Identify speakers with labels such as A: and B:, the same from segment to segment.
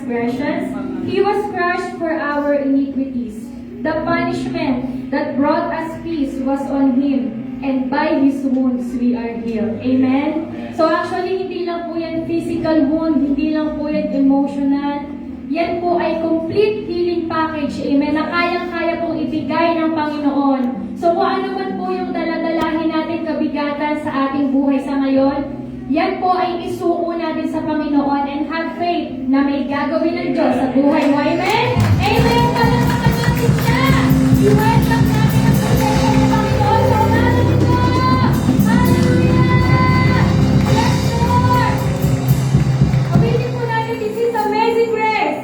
A: transgressions. He was crushed for our iniquities. The punishment that brought us peace was on Him, and by His wounds we are healed. Amen? So actually, hindi lang po yan physical wound, hindi lang po yan emotional. Yan po ay complete healing package, amen, na kayang-kaya pong ibigay ng Panginoon. So kung ano man po yung daladalahin natin kabigatan sa ating buhay sa ngayon, yan po ay isuko natin sa Panginoon and have faith na may gagawin ng Diyos sa buhay mo. Amen? Amen! Palakpakan natin siya! I-welcome natin ang presensya ng Panginoon sa umaga nito! Hallelujah! Yes, Lord! Awitin po natin, this is Amazing Grace!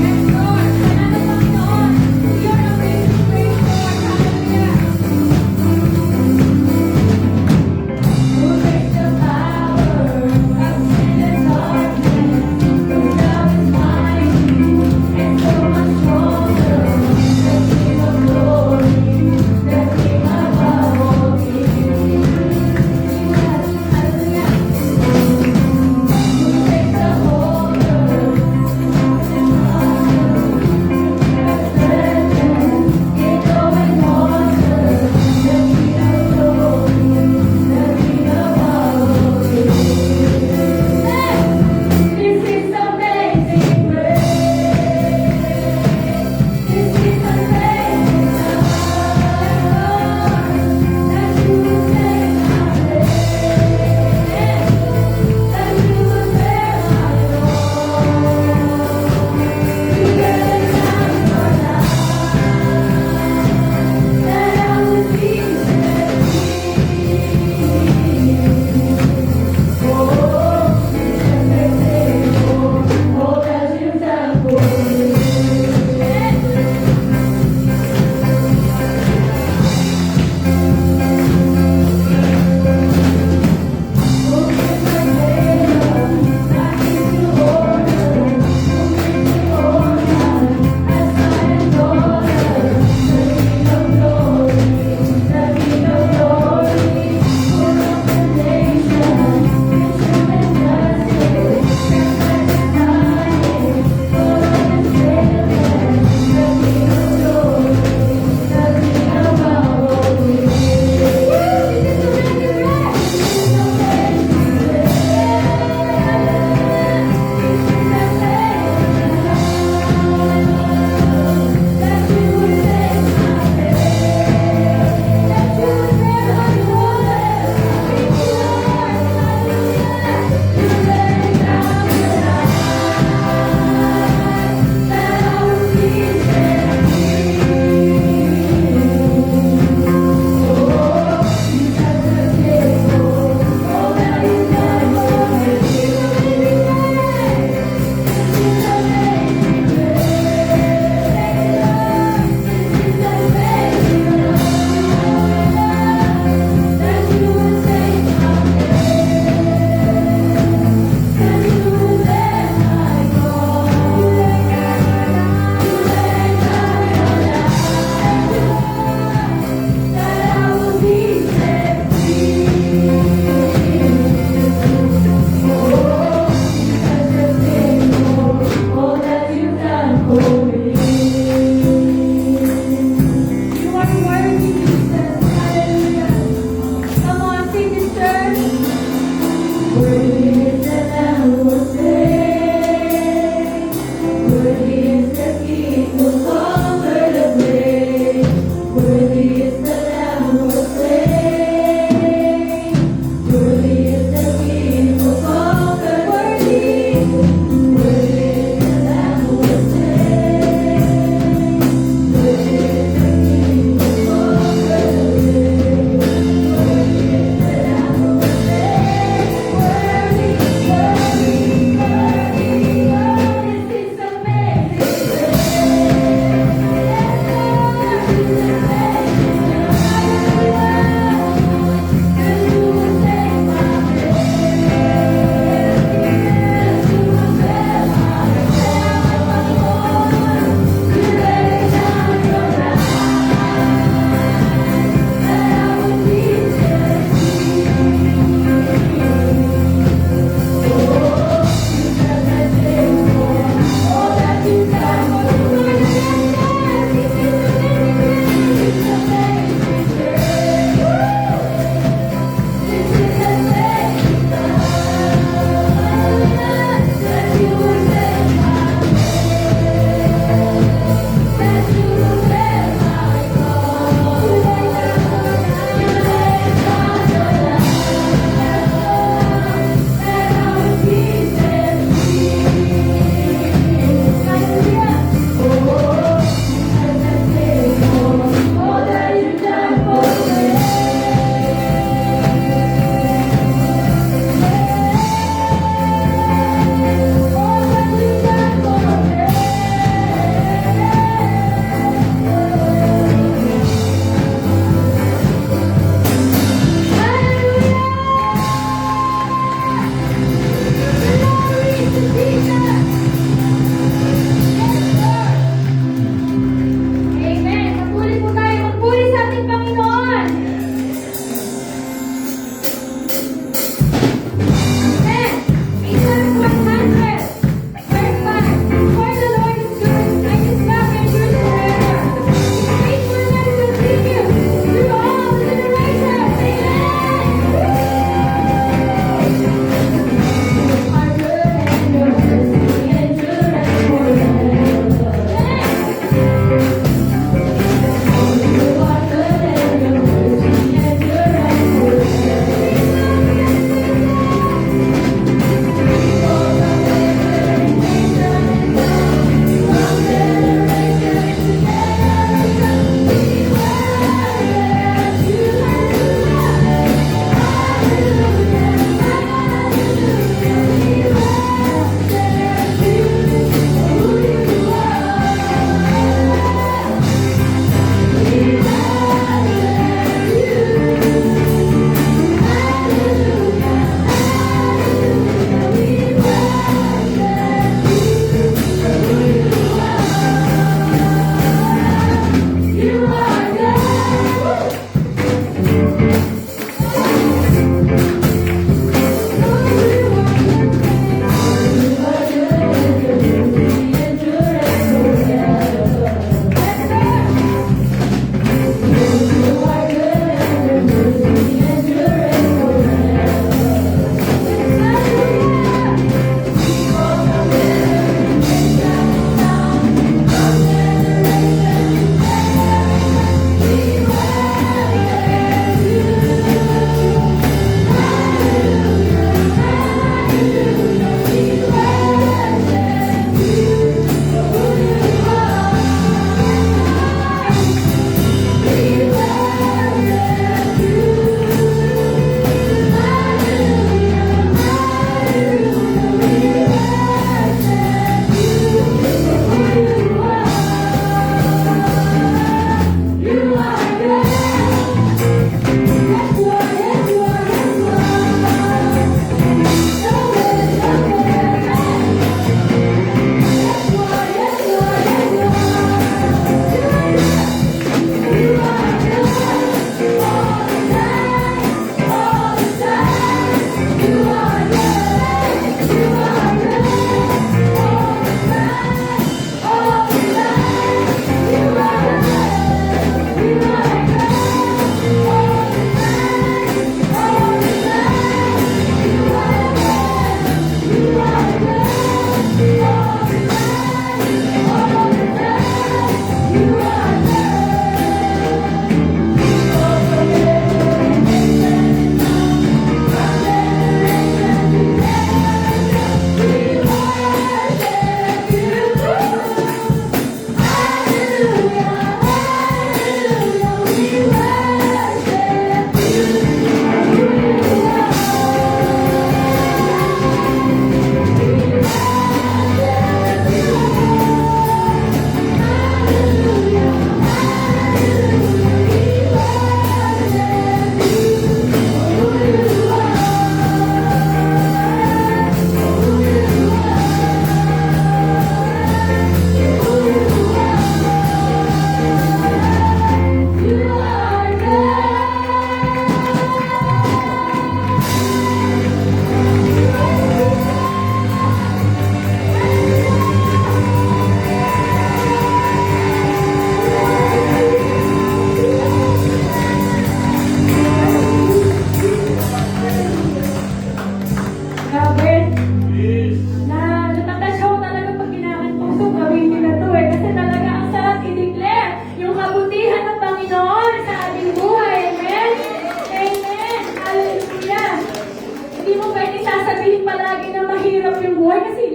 A: Yes, Lord! Salamat, Panginoon! You're amazing grace, Lord! Hallelujah!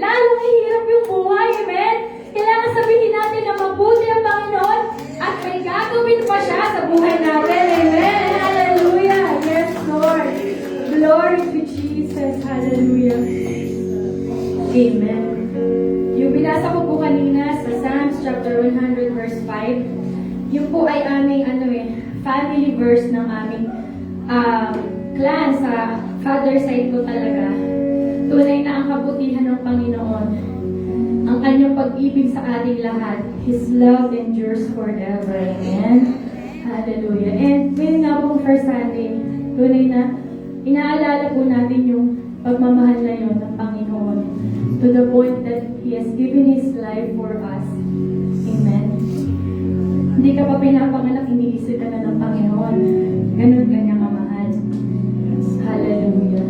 A: lalong hihirap yung buhay. Amen? Kailangan sabihin natin na mabuti ang Panginoon at may gagawin pa siya sa buhay natin. Amen? Hallelujah! Yes, Lord. Glory to Jesus. Hallelujah. Amen. Yung binasa ko po kanina sa Psalms chapter 100 verse 5, yun po ay aming family verse ng aming clan sa father side ko talaga. Tunay na ang kabutihan ng Panginoon, ang kanyang pag-ibig sa ating lahat. His love endures forever. Amen. Hallelujah. And ngayon nga pong first Sunday, tunay na inaalala po natin yung pagmamahal na yun ng Panginoon to the point that He has given His life for us. Amen. Hindi ka pa pinapanganak, iniisip ka na ng Panginoon. Ganun kanya kamahal. Hallelujah.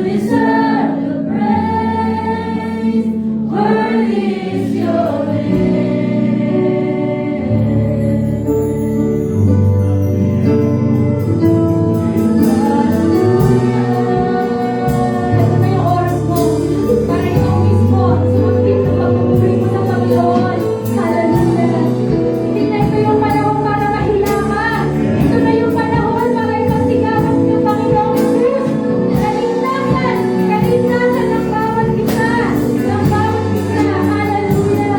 A: deserve the praise. Worthy is your ito na yung oras mo para ikaw mismo sumapit ng pagpupuri mo sa Panginoon. Hallelujah. Hindi na ito yung panahon para mahiya ka. Ito na yung panahon para ikaw sigawan ng Panginoong Diyos. Kaligtasan ng bawat isa. Ng bawat isa. Hallelujah.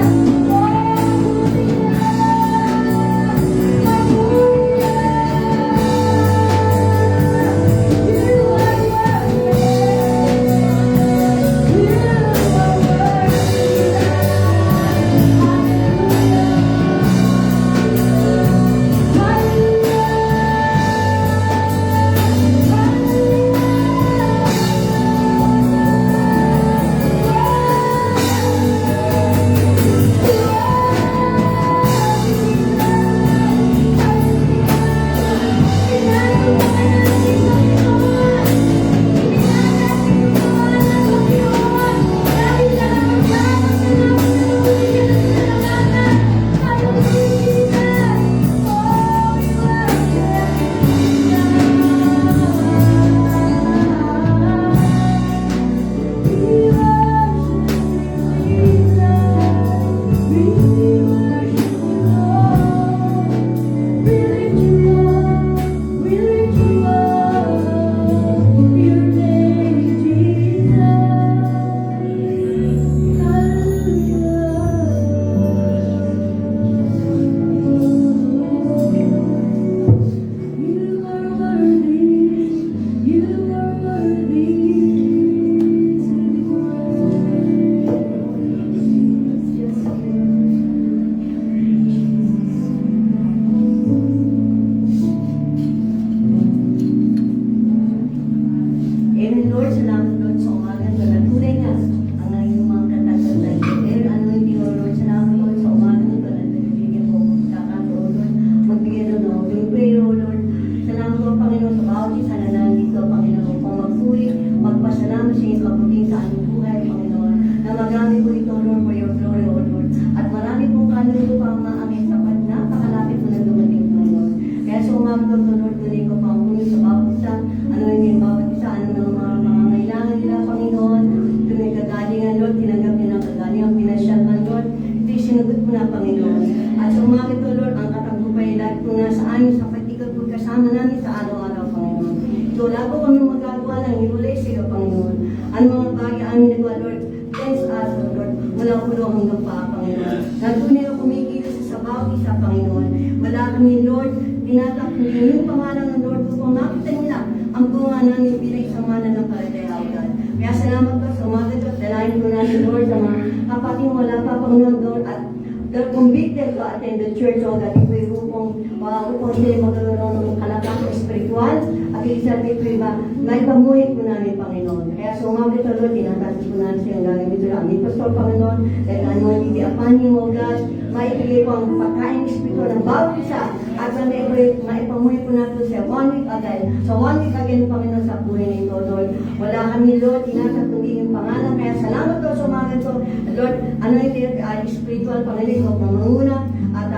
B: Amen, Lord. Salamat, Lord, sa umaga. Tunay nga ang iyong mga katatagay. Pero ano hindi, Lord. Salamat, Lord, sa umaga nito na nagbibigyan po magkakaroon, Lord. Magbigyan ng Lord. We pray, O Lord. Salamat po, Panginoon, sa bawat isa na nandito, Panginoon. Kung magpuri, magpasalamat sa iyong kabuting sa aming buhay, Panginoon. Na magamit po ito, Lord, for your glory, O Lord. At marami pong kanulo pa ang mga aming sapat. Napakalapit po na dumating, Panginoon. Kaya sa umaga, Lord, tunay ko pa ang puno sa bawat isa. Ano yung bawat isa, ano ng mga pangangailangan nila, Panginoon. Ito may kagalingan, Lord, tinanggap niya ng kagalingan, pinasyatan, Lord. Ito'y sinagot mo na, Panginoon. At sa umaga ito, Lord, ang katagupay lahat po na sa amin, sa patikot po kasama namin sa araw-araw, Panginoon. Ito, wala po kami magagawa ng iulay sa iyo, Panginoon. Ano mga bagay amin nagawa, Lord, thanks us, Lord. Wala ko ulo hanggang pa, Panginoon. Natunay na kumikilos sa bawat isa, Panginoon. Wala kami, Lord, tinatakot yung pangalan ng Lord upang makita nila ang bunga namin pinaisamana ng kalagayawan. Kaya salamat po sa umaga ito. Dalayan po namin, Lord, sa mga kapatid wala pa, Panginoon, Lord, at they're convicted to attend the church, o that ito'y upang sila magkaroon ng kalakang espiritual at isa ito iba, may pamuhin po namin, Panginoon. Kaya sa umaga ito, Lord, tinatas po namin silang gagawin ito lang. Aming pastor, Panginoon, dahil ano, hindi apanin mo, God, maibigay po ang pagkain espiritual ng bawat isa at maipamuhin po natin siya 1 week again. So 1 week again, Panginoon, sa buhay na ito, Lord. Wala kami, Lord, tinatas kundi yung pangalan. Kaya salamat po sa umaga ito, Lord, ano yung spiritual, Panginoon, ito pangunguna at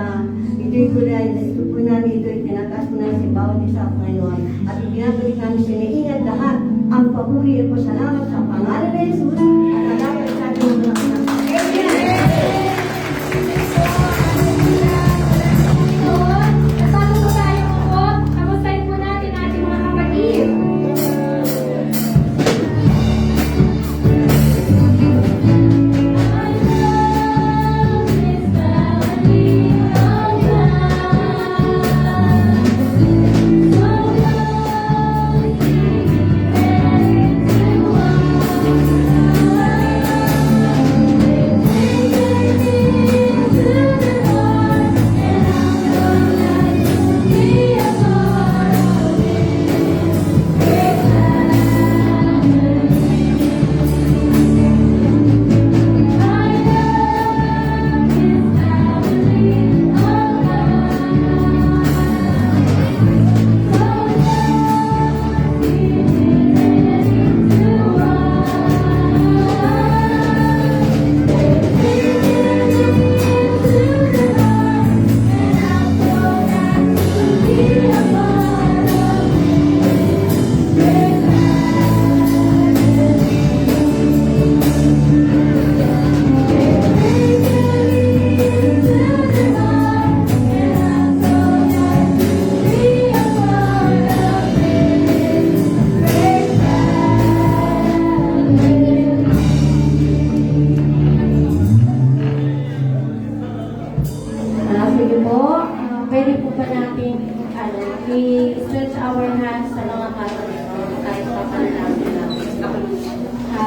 B: ito po namin, ito'y tinataas po namin sa bawat isa, Panginoon. At ibinabalik namin sa iniingat lahat ang papuri at pasalamat sa pangalan ng Jesus at alaga sa ating mga anak.
A: Bago po tayo po, kamustahin po natin ating mga kapatid. I love this melody of love.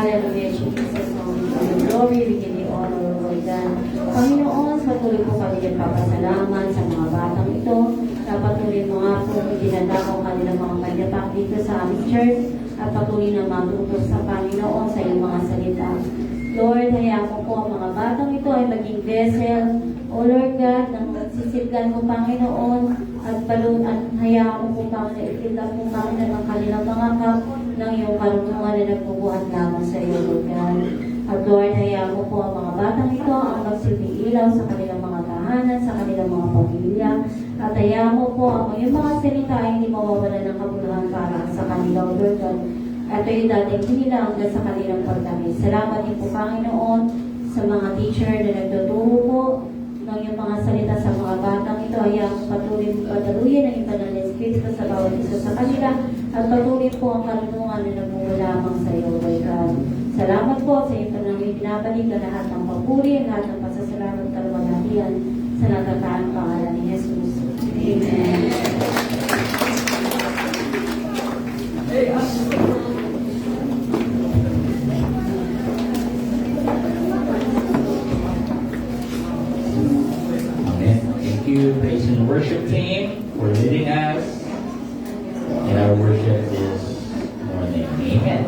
B: Hallelujah, Jesus. We give you glory, we give you honor, Lord God. Panginoon, patuloy po kami nagpapasalamat sa mga batang ito. Patuloy mo nga po dinadako kanilang mga panyapak dito sa aming church at patuloy na matuto sa Panginoon sa iyong mga salita. Lord, hayaan mo po ang mga batang ito ay maging vessel, O Lord God, ng sisidlan mo, Panginoon, at hayaan mo po, Panginoon, itinda po, Panginoon, ang kanilang mga cup ng iyong karunungan na nagbubuhat lamang sa iyo, Lord God. At Lord, hayaan mo po ang mga batang ito ang magsilbing ilaw sa kanilang mga tahanan, sa kanilang mga pamilya. At hayaan mo po ang iyong mga salita ay hindi mawawala ng kabuluhan para sa kanila, Lord God. At ito'y dating nila hanggang sa kanilang pagdami. Salamat din po, Panginoon, sa mga teacher na nagtuturo po ng iyong mga salita sa mga batang ito. Hayaan mo patuloy mo padaluyan ang iba ng Espiritu sa bawat isa sa kanila at patuloy po ang karunungan na nagbungo lamang sa iyo, Lord God. Salamat po sa iyong panangin binabalik na lahat ng papuri, lahat ng pasasalamat kalwalhatian sa natataan pangalan ni Jesus. Amen.
C: Thank you, praise and worship team, for leading us. And our worship this morning. Amen.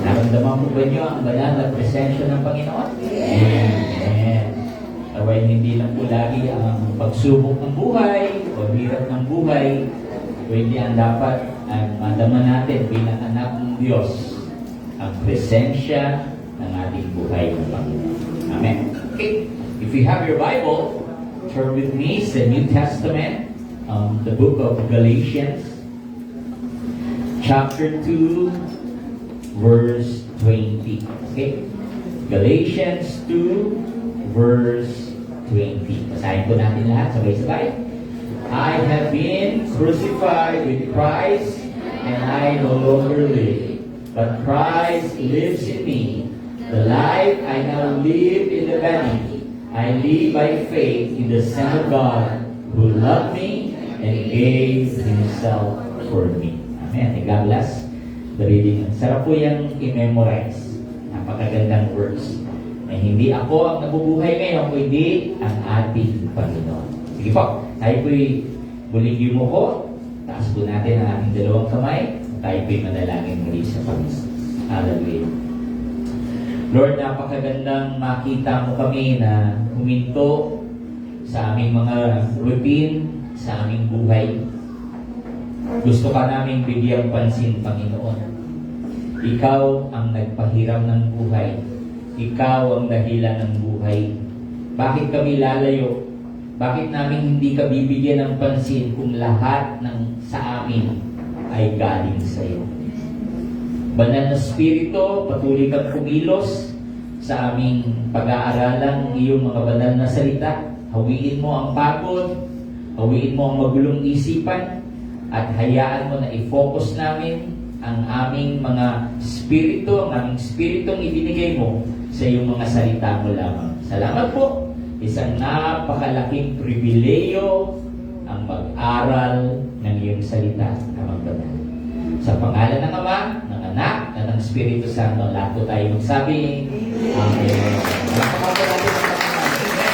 C: Naramdaman mo ba niyo ang banal na presensya ng Panginoon? Amen. Away hindi lang po lagi ang pagsubok ng buhay o hirap ng buhay, kundi ang dapat ang madama natin bilang anak ng Diyos, ang presensya ng ating buhay ng Panginoon. Amen. Okay. If you have your Bible, turn with me sa New Testament, the book of Galatians, chapter 2, verse 20. Okay? Galatians 2, verse 20. Basahin po natin lahat, sabay-sabay. I have been crucified with Christ, and I no longer live, but Christ lives in me. The life I now live in the body, I live by faith in the Son of God who loved me and gave Himself for me. Amen. God bless the reading. Sarap po yung i-memorize. Napakagandang verse. Na hindi ako ang nabubuhay ngayon, kundi ang ating Panginoon. Sige po, tayo po'y buligin mo po. Taas po natin ang ating dalawang kamay. Tayo po'y manalangin muli sa Panginoon. Hallelujah. Lord, napakagandang makita mo kami na huminto sa aming mga routine, sa aming buhay. Gusto ka naming bigyang pansin, Panginoon. Ikaw ang nagpahiram ng buhay. Ikaw ang dahilan ng buhay. Bakit kami lalayo? Bakit namin hindi ka bibigyan ng pansin kung lahat ng sa amin ay galing sa iyo? Banal na Espiritu, patuloy kang kumilos sa aming pag-aaralan ng iyong mga banal na salita. Hawiin mo ang pagod, hawiin mo ang magulong isipan, at hayaan mo na i-focus namin ang aming mga spirito, ang aming spiritong ibinigay mo sa iyong mga salita mo lamang. Salamat po. Isang napakalaking pribileyo ang mag-aral ng iyong salita na magbanal. Sa pangalan ng Ama, ng Anak, at ng Espiritu Santo, lahat po tayo magsabi, Amen. Napakapos natin ang Panginoon.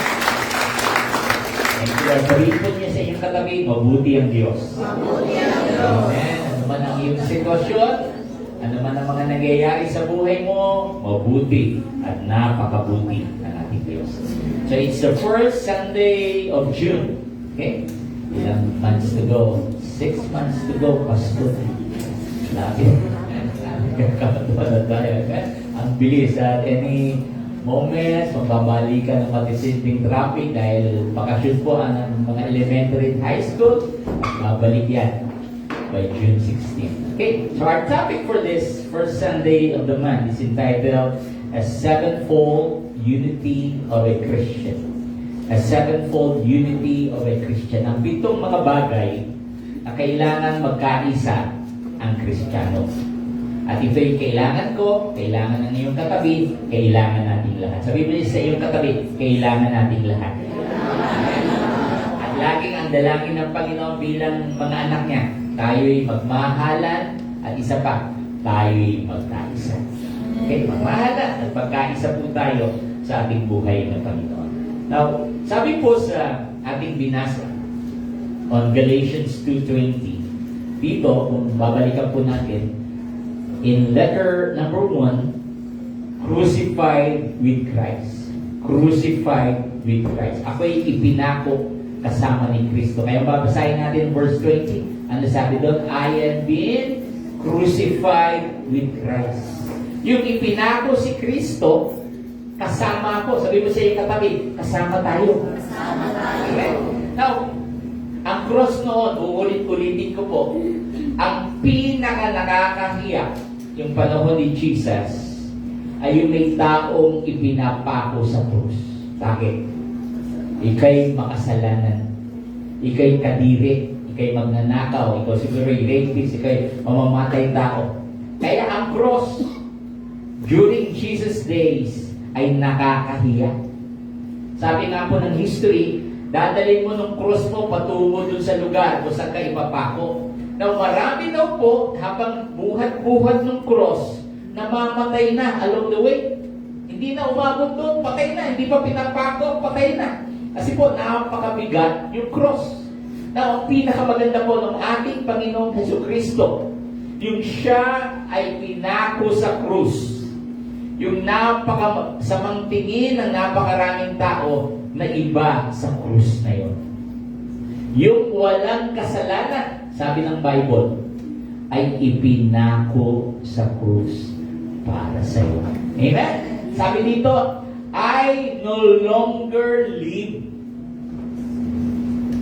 C: And kung paripon niya sa inyong katabi, mabuti ang Diyos. Mabuti ang Diyos. Amen. Ano man ang iyong sitwasyon, ano man ang mga nangyayari sa buhay mo, mabuti at napakabuti ng ating Diyos. So it's the first Sunday of June. Okay? Ilang months to go? 6 months to go, Pastor. Lapit. Kakatuwa na tayo. Ang bilis. At any moment, magbabalikan ng matisinding traffic dahil bakasyon po ang mga elementary at high school. Babalik yan by June 16. Okay, so our topic for this first Sunday of the month is entitled A Sevenfold Unity of a Christian. A Sevenfold Unity of a Christian. Ang 7 mga bagay na kailangan magkaisa ang Kristiyano. At ito'y kailangan ko, kailangan ng iyong katabi, kailangan natin lahat. Sabi mo sa iyong katabi, kailangan natin lahat. At laging ang dalangin ng Panginoon bilang mga anak niya, tayo'y magmahalan at isa pa, tayo'y magkaisa. Nagmamahalan at pagkaisa po tayo sa ating buhay ng Panginoon. Now, sabi po sa ating binasa on Galatians 2:20, dito, kung babalikan po natin, in letter number 1, crucified with Christ. Crucified with Christ. Ako'y ipinako kasama ni Kristo. Kaya babasahin natin verse 20. Ano sabi doon? I have been crucified with Christ. Yung ipinako si Kristo, kasama ko. Sabi mo sa iyong katabi, kasama tayo.
B: Kasama tayo.
C: Okay? Now, ang cross noon, uulit-ulitin ko po, ang pinaka nakakahiya yung panahon ni Jesus ay yung may taong ipinapako sa krus. Bakit? Ika'y makasalanan. Ika'y kadiri. Ika'y magnanakaw. Ikaw siguro yung rapist. Ika'y mamamatay tao. Kaya ang cross during Jesus' days ay nakakahiya. Sabi nga po ng history, dadalhin mo ng cross mo patungo dun sa lugar kung saan ka ipapako. Now, marami daw po, habang buhat-buhat ng cross, namamatay na along the way. Hindi na umabot doon, patay na. Hindi pa pinapako, patay na. Kasi po, napakabigat yung cross. Now, ang pinakamaganda po ng ating Panginoong Jesucristo, yung siya ay pinako sa krus. Yung samang tingin ng napakaraming tao na iba sa krus na yun. Yung walang kasalanan, sabi ng Bible, ay ipinako sa krus para sa iyo. Amen? Sabi dito, I no longer live.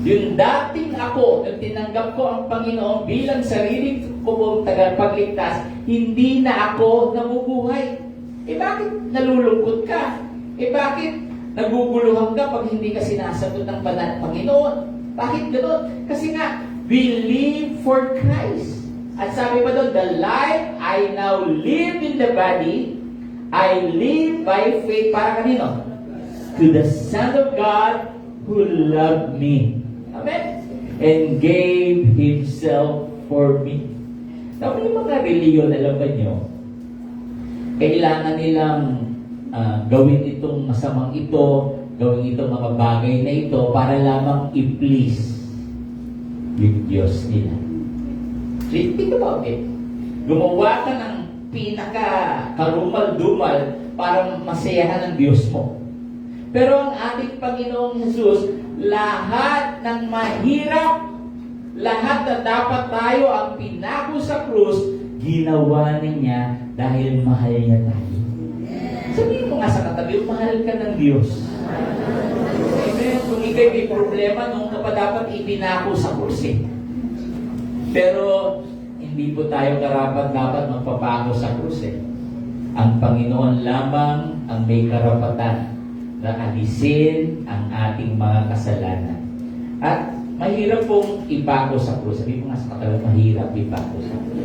C: Yung dating ako, nung tinanggap ko ang Panginoon bilang sarili ko pong tagapagligtas, hindi na ako nabubuhay. Bakit nalulungkot ka? Bakit naguguluhan ka pag hindi ka sinasagot ng Panginoon? Bakit ganoon? Kasi nga, we live for Christ. At sabi pa doon, the life I now live in the body, I live by faith. Para kanino? To the Son of God who loved me. Amen? And gave Himself for me. Now, yung mga reliyon, alam ba nyo, kailangan nilang gawin itong masamang ito, gawin itong mga bagay na ito para lamang i-please yung Diyos nila. So, think about it. Gumawa ka ng pinaka-karumal-dumal para masayahan ng Diyos mo. Pero ang ating Panginoong Jesus, lahat ng mahirap, lahat na dapat tayo ang pinako sa krus, ginawa niya dahil mahal niya tayo. Sabihin mo nga sa katabi, mahal ka ng Diyos. Amen. Kung ikaw'y may problema, nung ka pa dapat ipinako sa krus eh. Pero hindi po tayo karapat-dapat magpapako sa krus eh. Ang Panginoon lamang ang may karapatan na alisin ang ating mga kasalanan. At mahirap pong ipako sa krus. Sabi mo nga sa katabi, mahirap ipako sa krus.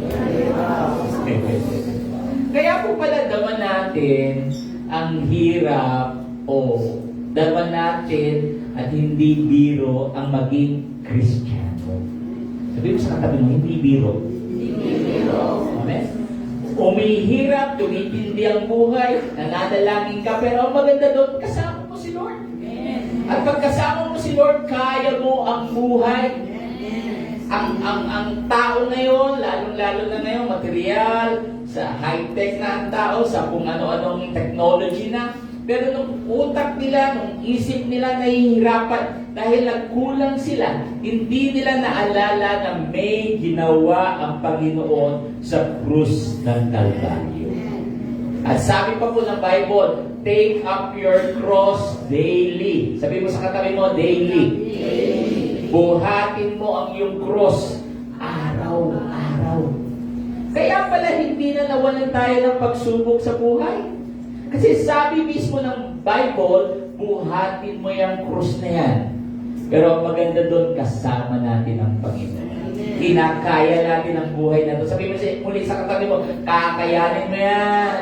C: Kaya po pala daman natin ang hirap o daman natin at hindi biro ang maging Kristiyano. Sabi mo sa katabi mo, hindi biro. Hindi biro. Amen? Umihirap, tumitindi ang buhay, nananalangin ka, pero ang maganda doon, kasama mo si Lord. At pag kasama mo si Lord, kaya mo ang buhay. Ang tao ngayon, lalong-lalo na ngayon, material, sa high-tech na ang tao, sa kung ano-anong technology na. Pero nung utak nila, nung isip nila, nahihirapan dahil nagkulang sila. Hindi nila naalala na may ginawa ang Panginoon sa krus ng Kalbaryo. At sabi pa po ng Bible, take up your cross daily. Sabi mo sa katabi mo, daily. Buhatin mo ang iyong cross araw-araw. Kaya pala hindi na nawalan tayo ng pagsubok sa buhay. Kasi sabi mismo ng Bible, buhatin mo yung cross na yan. Pero ang maganda doon, kasama natin ang Panginoon. Kinakaya natin ang buhay na ito. Sabi mo muli sa katabi mo, kakayanin mo yan.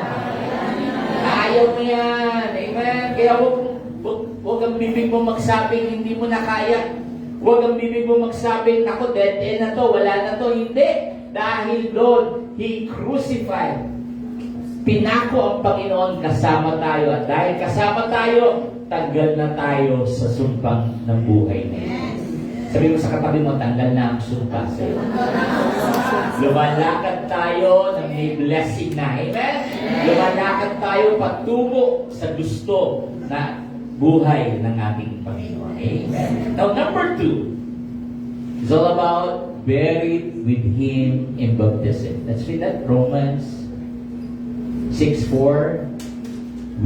C: Kaya mo yan. Amen. Kaya huwag ang bibig mo magsabing hindi mo na kaya. Huwag ang bibig mo magsabing, ako, dead end na to, wala na to. Hindi. Dahil Lord, He crucified. Pinako ang Panginoon kasama tayo. At dahil kasama tayo, tanggal na tayo sa sumpang ng buhay na ito. Sabi mo sa katabi mo, tanggal na ang sumpa sa'yo. Lumalakad tayo ng may blessing na. Amen? Lumalakad tayo patungo sa gusto na buhay ng ating Panginoon. Amen? Now, number 2 is all about buried with Him in baptism. Let's read that. Romans 6:4.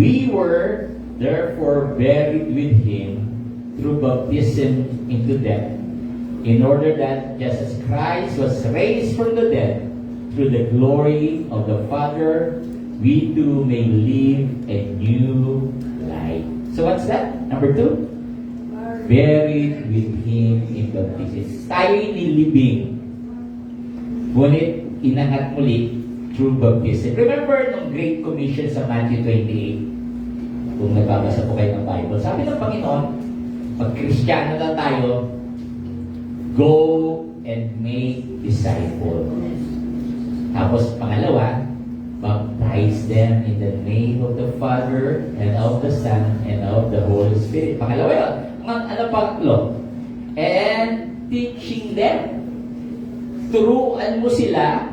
C: We were therefore buried with Him through baptism into death, in order that just as Christ was raised from the dead through the glory of the Father, we too may live a new life. So what's that? Number 2? Buried with Him in baptism. Tayo'y nilibing, ngunit inangat muli through baptism. Remember nung Great Commission sa Matthew 28? Kung nagbabasa po kayo ng Bible, sabi ng Panginoon, pag Kristiyano na tayo, go and make disciples. Tapos pangalawa, baptize them in the name of the Father and of the Son and of the Holy Spirit. Pangalawa yun. Ano pangatlo? And teaching them. Turuan mo sila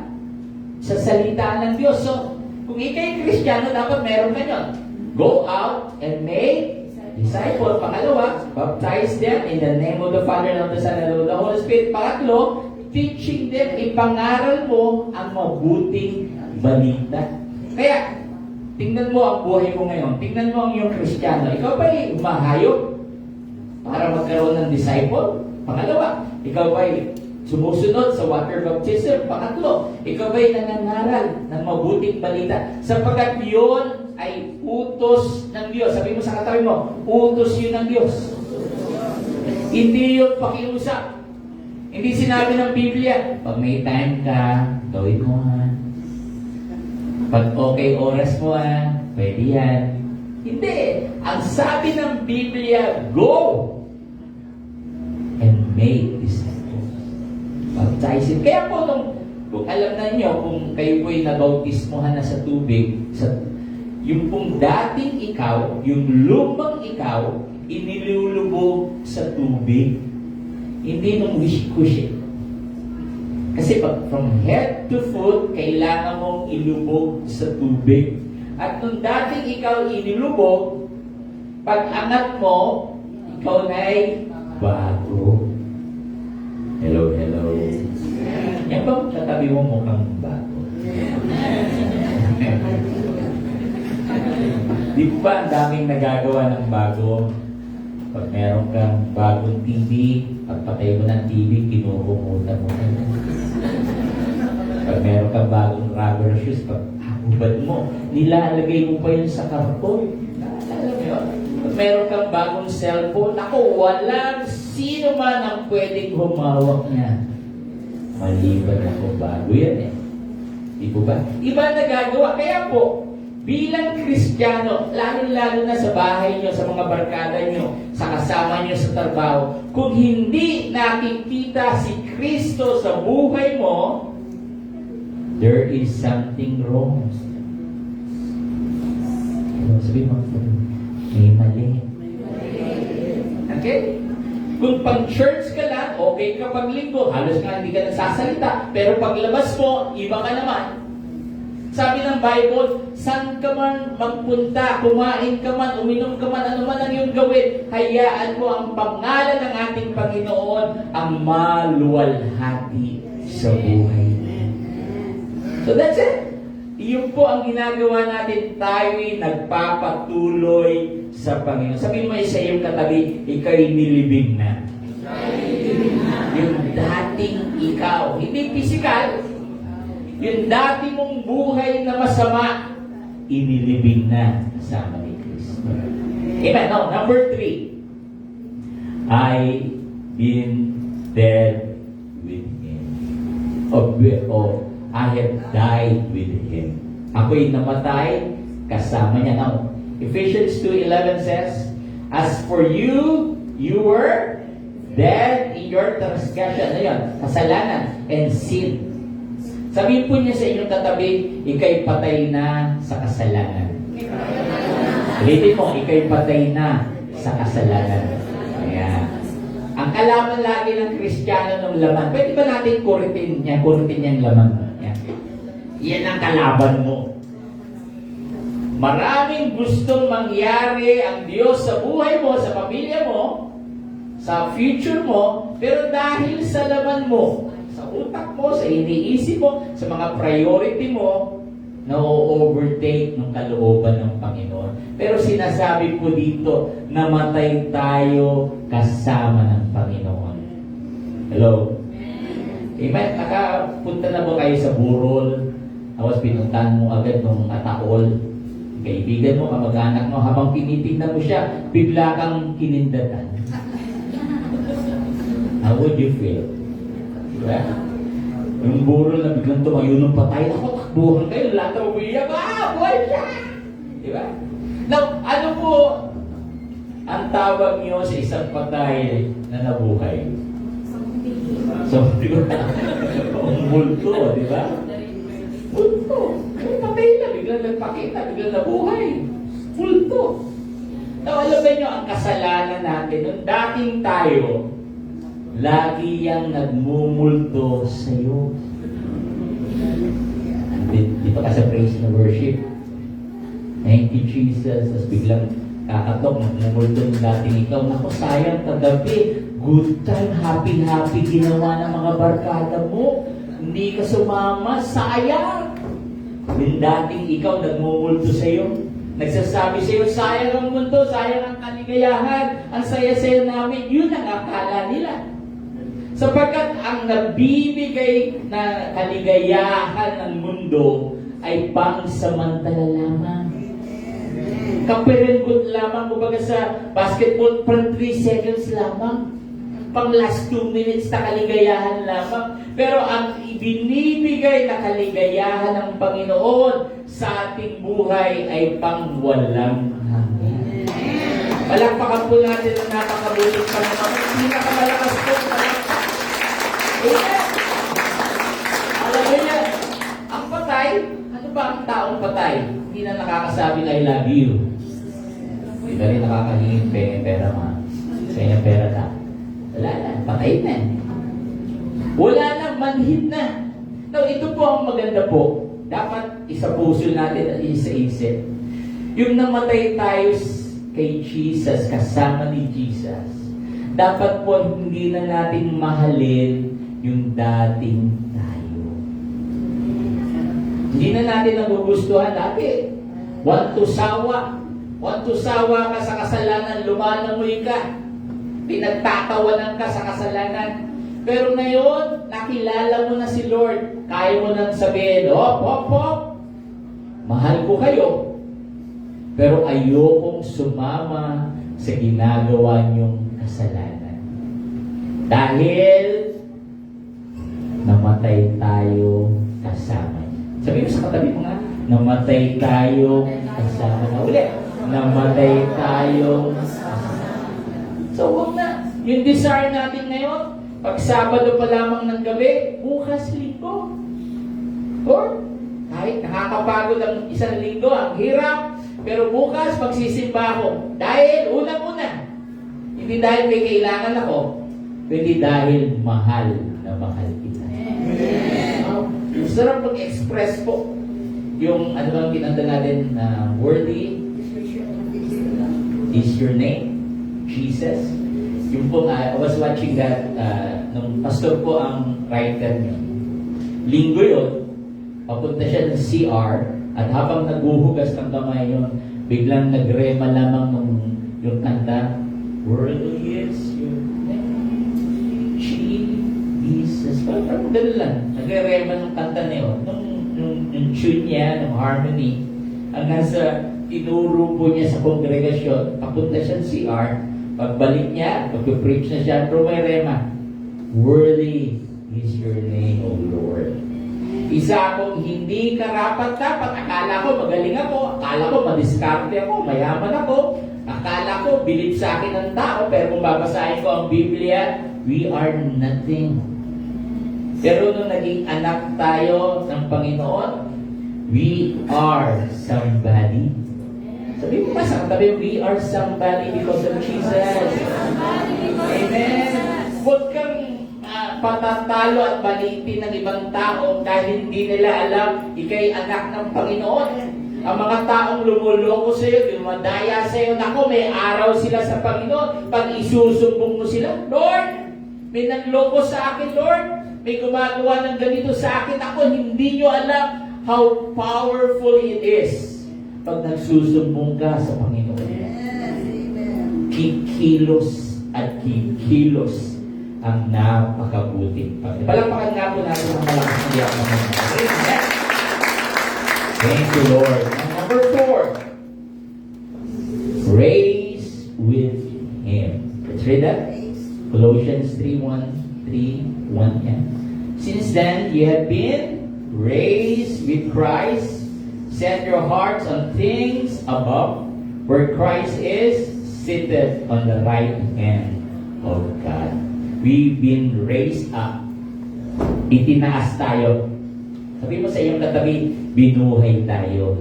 C: sa salita ng Diyos. So, kung ikay Kristiyano, dapat meron ka yun. Go out and make disciple. Pangalawa, baptize them in the name of the Father and of the Son and of the Holy Spirit. Pangatlo, teaching them, ipangaral mo ang mabuting balita. Kaya, tingnan mo ang buhay mo ngayon. Tingnan mo ang iyong Kristiyano. Ikaw ba'y umahayop para magkaroon ng disciple? Pangalawa, ikaw ba'y sumusunod sa water baptism? Pangatlo, ikaw ba'y nangangaral ng mabuting balita? Sapagkat yun ay utos ng Diyos. Sabi mo sa katabi mo, utos yun ng Diyos. Hindi yun pakiusap. Hindi sinabi ng Biblia, pag may time ka, gawin mo ha. Pag okay oras mo ha, pwede yan. Hindi. Ang sabi ng Biblia, go and make disciples. Baptize. Kaya po kung alam na niyo, kung kayo po'y nabautismohan na sa tubig, yung pong dating ikaw, yung lumang ikaw, inilulubog sa tubig. Hindi nung wish-kushi. Kasi from head to foot, kailangan mong ilubog sa tubig. At nung dating ikaw inilubog, pag angat mo, ikaw na'y bago. Hello, hello. Yan ba katabi mo mukhang bago? Di ba ang daming nagagawa ng bago? Pag meron kang bagong TV, pagpatay mo ng TV, kinukumutan mo na. Pag meron kang bagong rubber shoes, pag hubad mo, nilalagay mo pa yun sa karton. Alam mo yun? Pag meron kang bagong cellphone, ako, walang sino man ang pwedeng humawak niya. Maliban ako, bago yan eh. Di po ba? Iba nagagawa. Kaya po, bilang Kristiyano, lalo-lalo na sa bahay nyo, sa mga barkada nyo, sa kasama nyo sa trabaho, kung hindi nakikita si Kristo sa buhay mo, there is something wrong. Sabi mo, may mali. Okay? Kung pang-church ka lang, okay ka paglinggo, halos nga hindi ka nagsasalita, pero paglabas mo, iba ka naman. Sabi ng Bible, saan ka man magpunta, kumain ka man, uminom ka man, ano man ang iyong gawin, hayaan mo ang pangalan ng ating Panginoon ang maluwalhati sa buhay. So that's it. Iyon po ang ginagawa natin, tayo'y nagpapatuloy sa Panginoon. Sabihin mo sa iyong katabi, ikaw'y nilibing na. Yung dating ikaw, hindi physical, yung dati mong buhay na masama, inilibing na kasama ni Kristo. Amen. Now, number 3. I been dead with Him. O I have died with Him. Ako'y namatay kasama niya. Now, Ephesians 2:11 says, as for you, you were dead in your transgression, kasalanan, and sin. Sabihin po niya sa inyong katabi, ika'y patay na sa kasalanan. Ulitin mo, ika'y patay na sa kasalanan. Ayan. Ang kalaban lagi ng Kristiyano ng laman. Pwede ba natin kuritin yung laman mo? Yan. Yan ang kalaban mo. Maraming gustong mangyari ang Diyos sa buhay mo, sa pamilya mo, sa future mo, pero dahil sa laman mo, sa utak mo, sa iniisip mo, sa mga priority mo, na-overtake ng kalooban ng Panginoon. Pero sinasabi po dito, namatay tayo kasama ng Panginoon. Hello? Amen? Nakapunta na ba kayo sa burol? Tapos pinuntahan mo agad nung ataol? Kaibigan mo, kamag-anak mo, habang tinitingnan mo siya, bigla kang kinindatan. How would you feel? Diba? Yung burol na biglang tumayo ng patay, ako, takbuhan kayo, lahat na umiyak, buhay siya! Diba? Now, ano po ang tawag niyo sa isang patay na nabuhay? So, di ba? Ang multo, di ba? Multo. May patay na, biglang nagpakita, biglang nabuhay. Multo. Now, alam ba niyo, ang kasalanan natin, nung dating tayo, lagi yang nagmumulto sa'yo. Dito ka sa praise na worship. Thank you, Jesus. Tapos biglang kakatok, nagmumulto yung dating ikaw. Naku, sayang kagabi. Good time, happy ginawa ng mga barkada mo. Hindi ka sumama, sayang. Yung dating ikaw nagmumulto sa'yo. Nagsasabi sa'yo, sayang ang mundo, sayang ang kaligayahan, ang saya-saya namin. Yun ang akala nila. Sapagkat ang nabibigay na kaligayahan ng mundo ay pangsamantala lamang. Kapirenggot lamang, kumbaga sa basketball, pang 3 seconds lamang. Pang last 2 minutes na kaligayahan lamang. Pero ang ibinibigay na kaligayahan ng Panginoon sa ating buhay ay pang walang hanggan. Palakpakan po natin ang napakabuting Panginoon. Pinakamalakas po. Amen. Alam mo yan, ang patay, ano ba ang taong patay? Hindi na nakakasabing I love you. Hindi ba rin nakakahingin pera ma? Sa inyo pera na. Wala na, patay na. Wala na, manhid na. Now, ito po ang maganda po. Dapat isa puso natin at isa-isip. Yung namatay tayo kay Jesus, kasama ni Jesus, dapat po hindi na natin mahalin yung dating tayo. Hindi na natin nagugustuhan dati. Want to sawa ka sa kasalanan, lumalangoy ka. Pinagtatawanan ka sa kasalanan. Pero ngayon, nakilala mo na si Lord. Kaya mo nang sabihin, hop. Mahal ko kayo. Pero ayokong sumama sa ginagawa niyong kasalanan. Dahil namatay tayo kasama niya. Sabi mo sa katabi mo nga, namatay tayo kasama na. Ulit, namatay tayo kasama. So, huwag na. Yung desire natin ngayon, pag Sabado pa lamang ng gabi, bukas linggo. Or, kahit nakakapagod ang isang linggo, ang hirap, pero bukas magsisimba ako. Dahil, unang-una, hindi dahil may kailangan ako, kundi dahil mahal na mahal kita. Sarap mag-express po yung ano bang kinanta natin na worthy is your name, Jesus. Yung po, I was watching that nung pastor po ang writer niya. Linggo yun, papunta siya ng CR at habang naguhugas ng kamay yun, biglang nagrema lamang nung yung kanta, worthy is your name, Jesus. Parang gano'n lang. Nagre-rema ng kanta niyo. Nung tune niya, nung harmony, hanggang sa tinuro po niya sa kongregasyon, papunta siya sa CR, pagbalik niya, pag-preach na siya, pero may rema, worthy is your name, O Lord. Isa akong hindi karapat-dapat. Akala ko magaling ako, akala ko madiskarte ako, mayaman ako, akala ko bilib sa akin ng tao, pero kung babasahin ko ang Biblia, we are nothing. Pero nung naging anak tayo ng Panginoon, we are somebody. Sabi mo ba sa katabi, we are somebody because of Jesus. Amen. Huwag kang patatalo at balitin ng ibang tao dahil hindi nila alam ikay anak ng Panginoon. Ang mga taong lumuloko sa iyo, dumadaya sa iyo, naku, may araw sila sa Panginoon. Pag isusumbong mo sila, Lord, may nanloko sa akin, Lord. May gumagawa ng ganito sa akin. Ako, hindi nyo alam how powerful it is pag nagsusumbong ka sa Panginoon. Kikilos at kikilos ang napakabuting Panginoon. Palakpakan nga po natin ang malakas ng diyak ng Panginoon. Amen. Thank you, Lord. And number 4, raise with Him. Let's read that. Colossians 3:1 yan. Since then, you have been raised with Christ. Set your hearts on things above, where Christ is seated on the right hand of God. We've been raised up. Itinaas tayo. Sabi mo sa iyong katabi, binuhay tayo.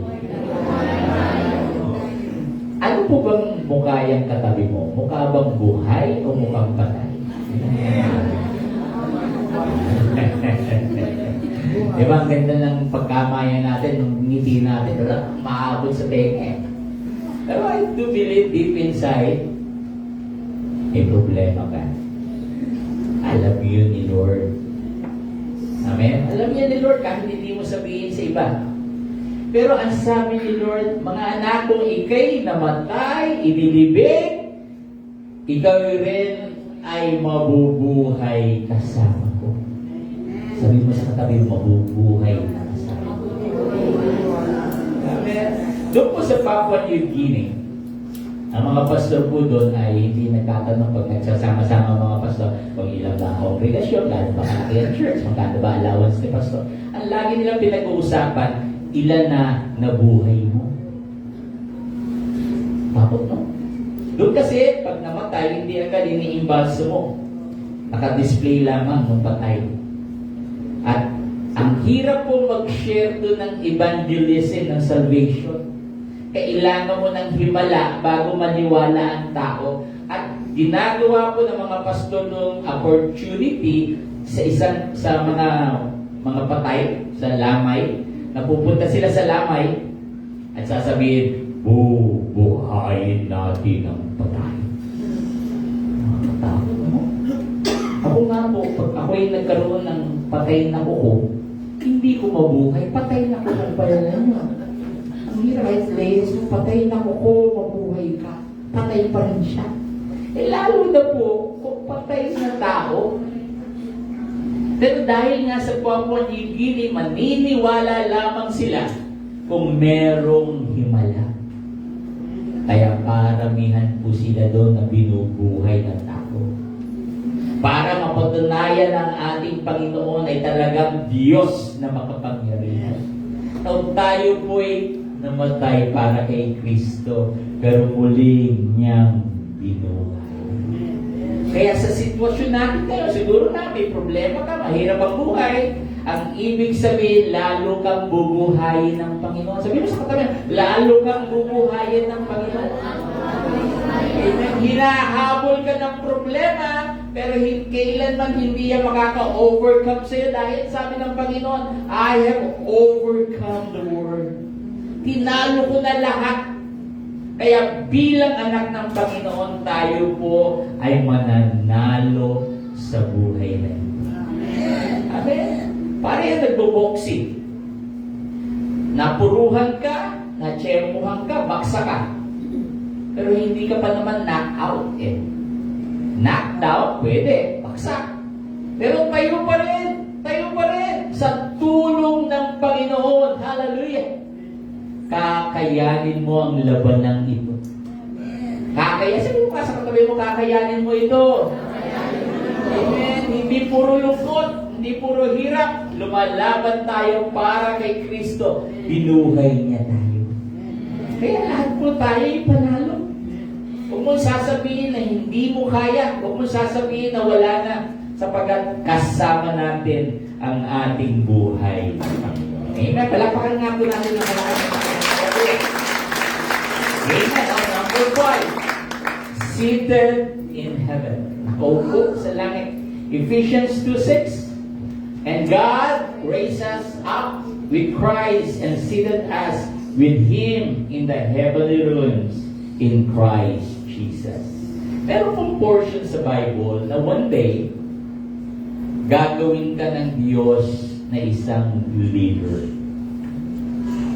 C: Ano po bang mukha yung katabi mo? Mukha bang buhay o mukhang patay? Diba, ang ganda ng pagkamayan natin, ng ngiti natin, wala maabot sa tenge. Pero I do believe deep inside, may problema ka. Alam yun ni Lord. Amen? Alam niya ni Lord kahit hindi mo sabihin sa iba. Pero ang sabi ni Lord, mga anak kong ikay namatay, inilibing, ikaw rin ay mabubuhay kasama ko. Sabi mo sa katabi, mabubuhay na kasama ko. Amen? Doon po sa Papua New Guinea, ang mga pastor po doon ay hindi nagtatanong pag nagsasama-sama mga pastor kung ilang ba ang congregasyon, lalo ba kalaki ang church, magkano ba allowance ni pastor. Ang lagi nilang pinag-uusapan, ilan na nabuhay mo. Tapos no? Doon kasi, pag namatay, hindi agad iniimbalso mo. Naka-display lamang ng patay. At ang hirap po mag-share doon ng evangelism ng salvation. Kailangan mo ng himala bago maniwala ang tao. At ginagawa po ng mga pastor ng opportunity sa mga patay, sa lamay, napupunta sila sa lamay at sasabihin, bubuhayin natin ang patay. Makatakot mo. Ako nga po, pag ako'y nagkaroon ng patay na kuko, hindi ko mabuhay, patay na kuko pala niya. Ang hirap, ladies, kung patay na kuko, mabuhay ka. Patay pa rin siya. Lalo na po, kung patay na tao. Pero dahil nga sa Papua New Guinea, maniniwala lamang sila kung merong himala. Kaya paramihan po sila doon na binubuhay ng tao. Para mapatunayan ang ating Panginoon ay talagang Diyos na makapangyarihan. Kung tayo po'y namatay para kay Kristo, pero muli niyang binuhay. Kaya sa sitwasyon natin ngayon, siguro na may problema ka, mahirap ang buhay. Ang ibig sabihin, lalo kang bubuhayin ng Panginoon. Sabihin mo sa katabi, lalo kang bubuhayin ng Panginoon. Amen. Hinahabol ka ng problema, pero kailanman hindi yan makaka-overcome sa'yo dahil sabi ng Panginoon, I have overcome the world. Tinalo ko na lahat. Kaya bilang anak ng Panginoon, tayo po ay mananalo sa buhay na ito. Amen. Para yan nagbo-boxing. Napuruhan ka, natsermuhan ka, baksa ka. Pero hindi ka pa naman knock-out eh. Knocked out, pwede, baksak. Pero tayo pa rin sa tulong ng Panginoon. Hallelujah. Kakayanin mo ang labanang ito. Sabi mo ka sa katabi mo, kakayanin mo ito. Amen. Hindi puro lungkot, hindi puro hirap. Lumalaban tayo para kay Kristo. Binuhay niya tayo. Kaya lahat po tayo yung panalo. Huwag mo sasabihin na hindi mo kaya. Huwag mo sasabihin na wala na. Sapagkat kasama natin ang ating buhay. Amen. Palakpakan nga po natin ang malakas. Amen. Number 5. Seated in heaven. Nakaupo sa langit. Ephesians 2:6. And God raised us up with Christ and seated us with Him in the heavenly realms in Christ Jesus. Meron pong portion sa Bible na one day, gagawin ka ng Diyos na isang leader.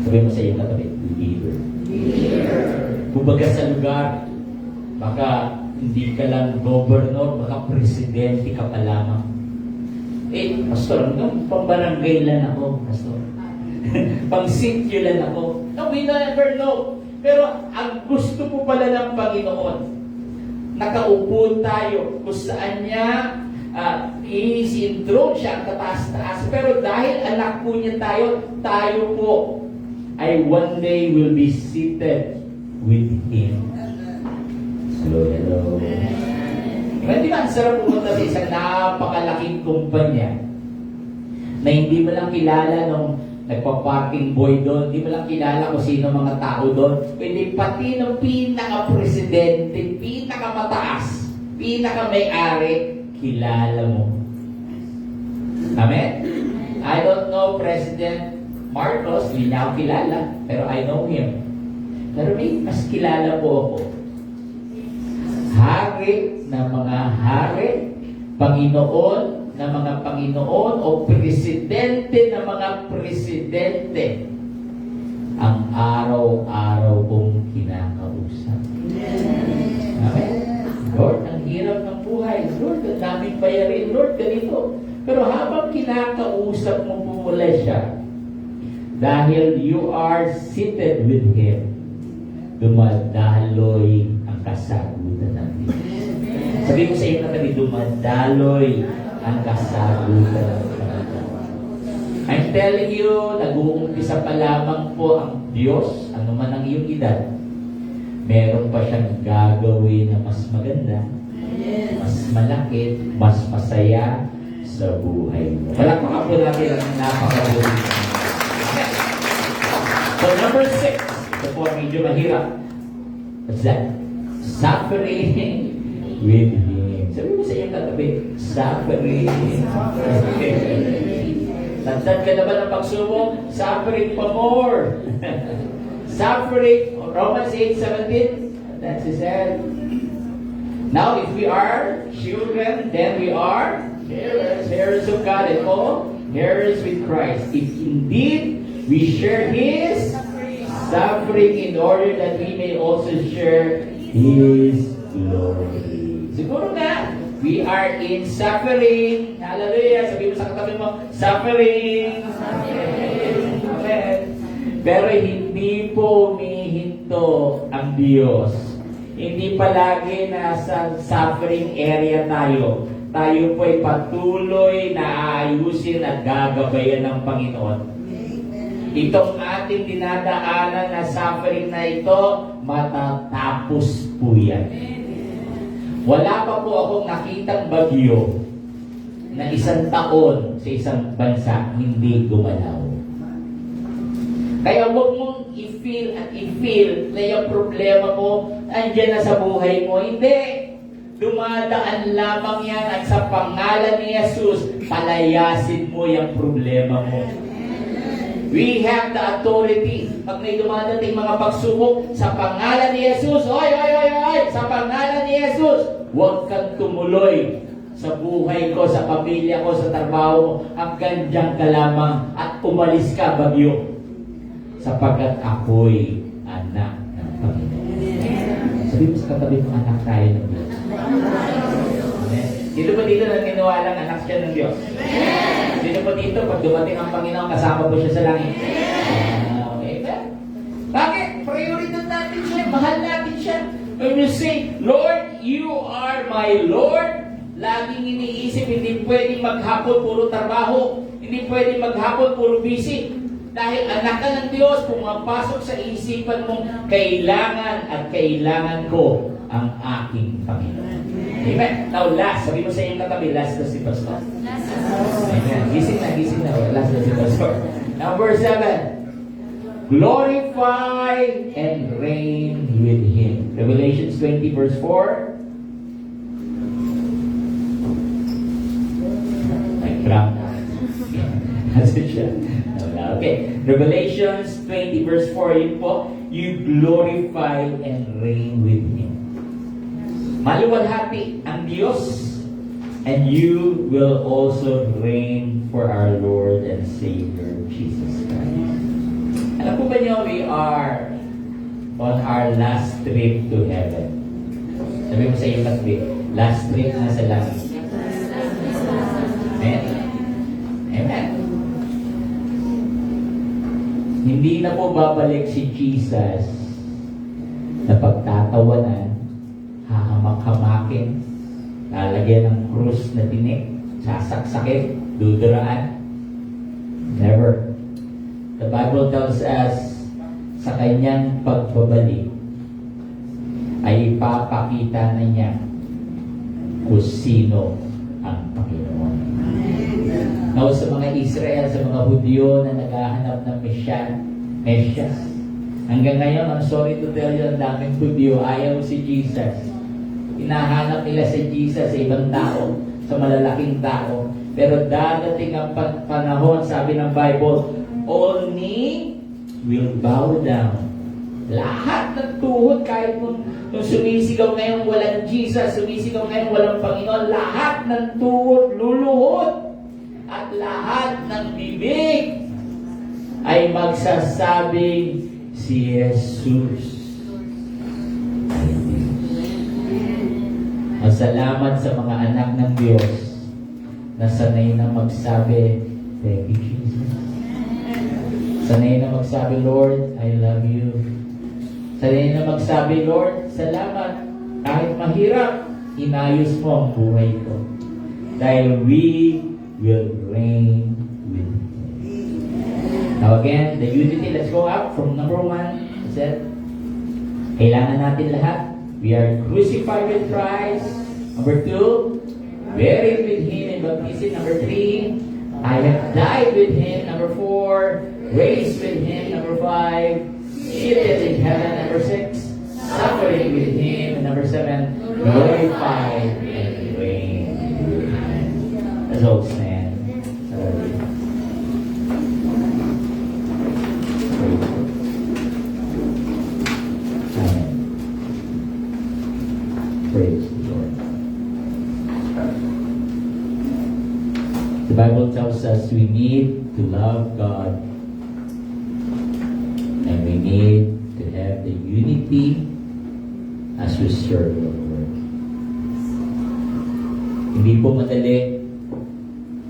C: Sabi mo sa iyo katabi, leader. Kumbaga sa lugar, baka hindi ka lang governor, baka presidente ka pa lamang. Pastor, pang barangay lang ako, Pastor. Pang sityo lang ako. No, we never know. Pero ang gusto po pala ng Panginoon, nakaupo tayo kung saan niya i-enthroned siya ang kataas-taas. Pero dahil anak po niya tayo po ay one day will be seated with Him. Hello. Di ba ang sarap pumunta sa isang napakalaking kumpanya na hindi mo lang kilala nung nagpa-parking boy doon, hindi mo lang kilala kung sino mga tao doon, kundi pati ng pinaka-presidente, pinaka-mataas, pinaka-may-ari, kilala mo. Amen? I don't know President Marcos, hindi niya ako kilala, pero I know him. Pero may mas kilala po ako. Hari na mga hari, Panginoon na mga Panginoon o presidente na mga presidente ang araw-araw kong kinakausap. Amen? Lord, ang hirap ng buhay. Lord, ang daming bayarin. Lord, ganito. Pero habang kinakausap mo po mula siya, dahil you are seated with Him, dumadaloy ang kasagutan ng Diyos. Sabi ko sa iyo na kami, dumadaloy ang kasagutan ng Diyos. I'm telling you, nag-uumpisa pa lamang po ang Diyos, ano man ang iyong edad, meron pa siyang gagawin na mas maganda, mas malaki, mas masaya sa buhay mo. Palakpakan po natin ang napakabuhay. So number 6, ito po medyo mahirap. What's that? Suffering with Him. Sabi mo sa iyong katabi, suffering. Tandaan ka naman ang pagsubok, suffering pa more. Suffering, Romans 8:17, that's his head. Now, if we are children, then we are heirs of God, and all heirs with Christ. If indeed we share His suffering in order that we may also share His glory. Siguro nga, we are in suffering. Hallelujah. Sabi mo sa katabi mo, suffering. Amen. Pero hindi po humihinto ang Diyos. Hindi palagi nasa suffering area tayo. Tayo po ay patuloy na aayusin at gagabayan ng Panginoon. Itong ating dinadaanan na suffering na ito, matatapos po yan. Wala pa po akong nakitang bagyo na 1 taon sa isang bansa hindi gumalaw. Kaya huwag mong i-feel at i-feel na yung problema mo andyan na sa buhay mo. Hindi. Dumadaan lamang yan at sa pangalan ni Jesus, palayasin mo yung problema mo. We have the authority. Pag may dumadating mga pagsubok, sa pangalan ni Jesus, oy, sa pangalan ni Jesus, huwag kang tumuloy sa buhay ko, sa pamilya ko, sa trabaho mo, hanggang dyan ka lamang at umalis ka, bagyo. Sapagkat ako'y anak ng Panginoon. Sabi mo sa katabi mo, anak tayo ng Diyos. Amen. Sino ba dito naniniwalang anak siya ng Diyos? Sino ba dito, pag dumating ang Panginoon, kasama po siya sa langit? Okay. Bakit? Prioridad natin siya. Mahal natin siya. When you say, Lord, you are my Lord, laging iniisip, hindi pwedeng maghapon puro trabaho. Hindi pwedeng maghapon puro busy. Dahil anak ka ng Diyos, pumapasok sa isipan mo, kailangan at kailangan ko ang aking Panginoon. Amen. Now last, sabi mo sa iyong katabi, last na si Pastor. Amen. Gising na. Last na si Pastor. Number 7. Glorify and reign with Him. Revelations 20 verse 4. Cramp. Kasi siya. Okay. Revelations 20 verse 4. Yun po. You glorify and reign with Him. Maluwalhati ang Diyos, and you will also reign for our Lord and Savior, Jesus Christ. Alam po ba niyo, we are on our last trip to heaven. Sabi mo sa iyo, last trip na sa langit. Amen? Amen. Hindi na po babalik si Jesus na pagtatawanan, hahamak-hamakin, lalagyan ng krus na tinik, sasaksakin, duduraan. Never. The Bible tells us, sa kanyang pagbabalik, ay ipapakita na niya kung sino ang Panginoon. Now, sa mga Israel, sa mga Hudyo na naghahanap ng Mesyas, hanggang ngayon, I'm sorry to tell you, ang daming Hudyo, ayaw si Jesus. Hinahanap nila si Jesus sa ibang tao, sa malalaking tao. Pero dadating ang panahon, sabi ng Bible, all knee will bow down. Lahat ng tuhod, kahit kung sumisigaw ngayon walang Jesus, sumisigaw ngayon walang Panginoon, lahat ng tuhod luluhod. At lahat ng bibig ay magsasabing si Jesus. Masalamat sa mga anak ng Diyos na sanay na magsabi, thank you, Jesus. Sanay na magsabi, Lord, I love you. Sanay na magsabi, Lord, salamat. Kahit mahirap, inayos mo ang buhay ko. Dahil we will reign with Him. Now again, the unity, let's go up from number 1. I said, kailangan natin lahat. We are crucified with Christ. Number 2, buried with Him in baptism. Number 3, I have died with Him. Number 4, raised with Him. Number 5, seated in heaven. Number 6, suffering with Him. And number 7, glorified and reign with Him. Let's all stand. Amen. Praise the Lord. The Bible tells us we need to love God and we need to have the unity as we serve the Lord. Hindi po madali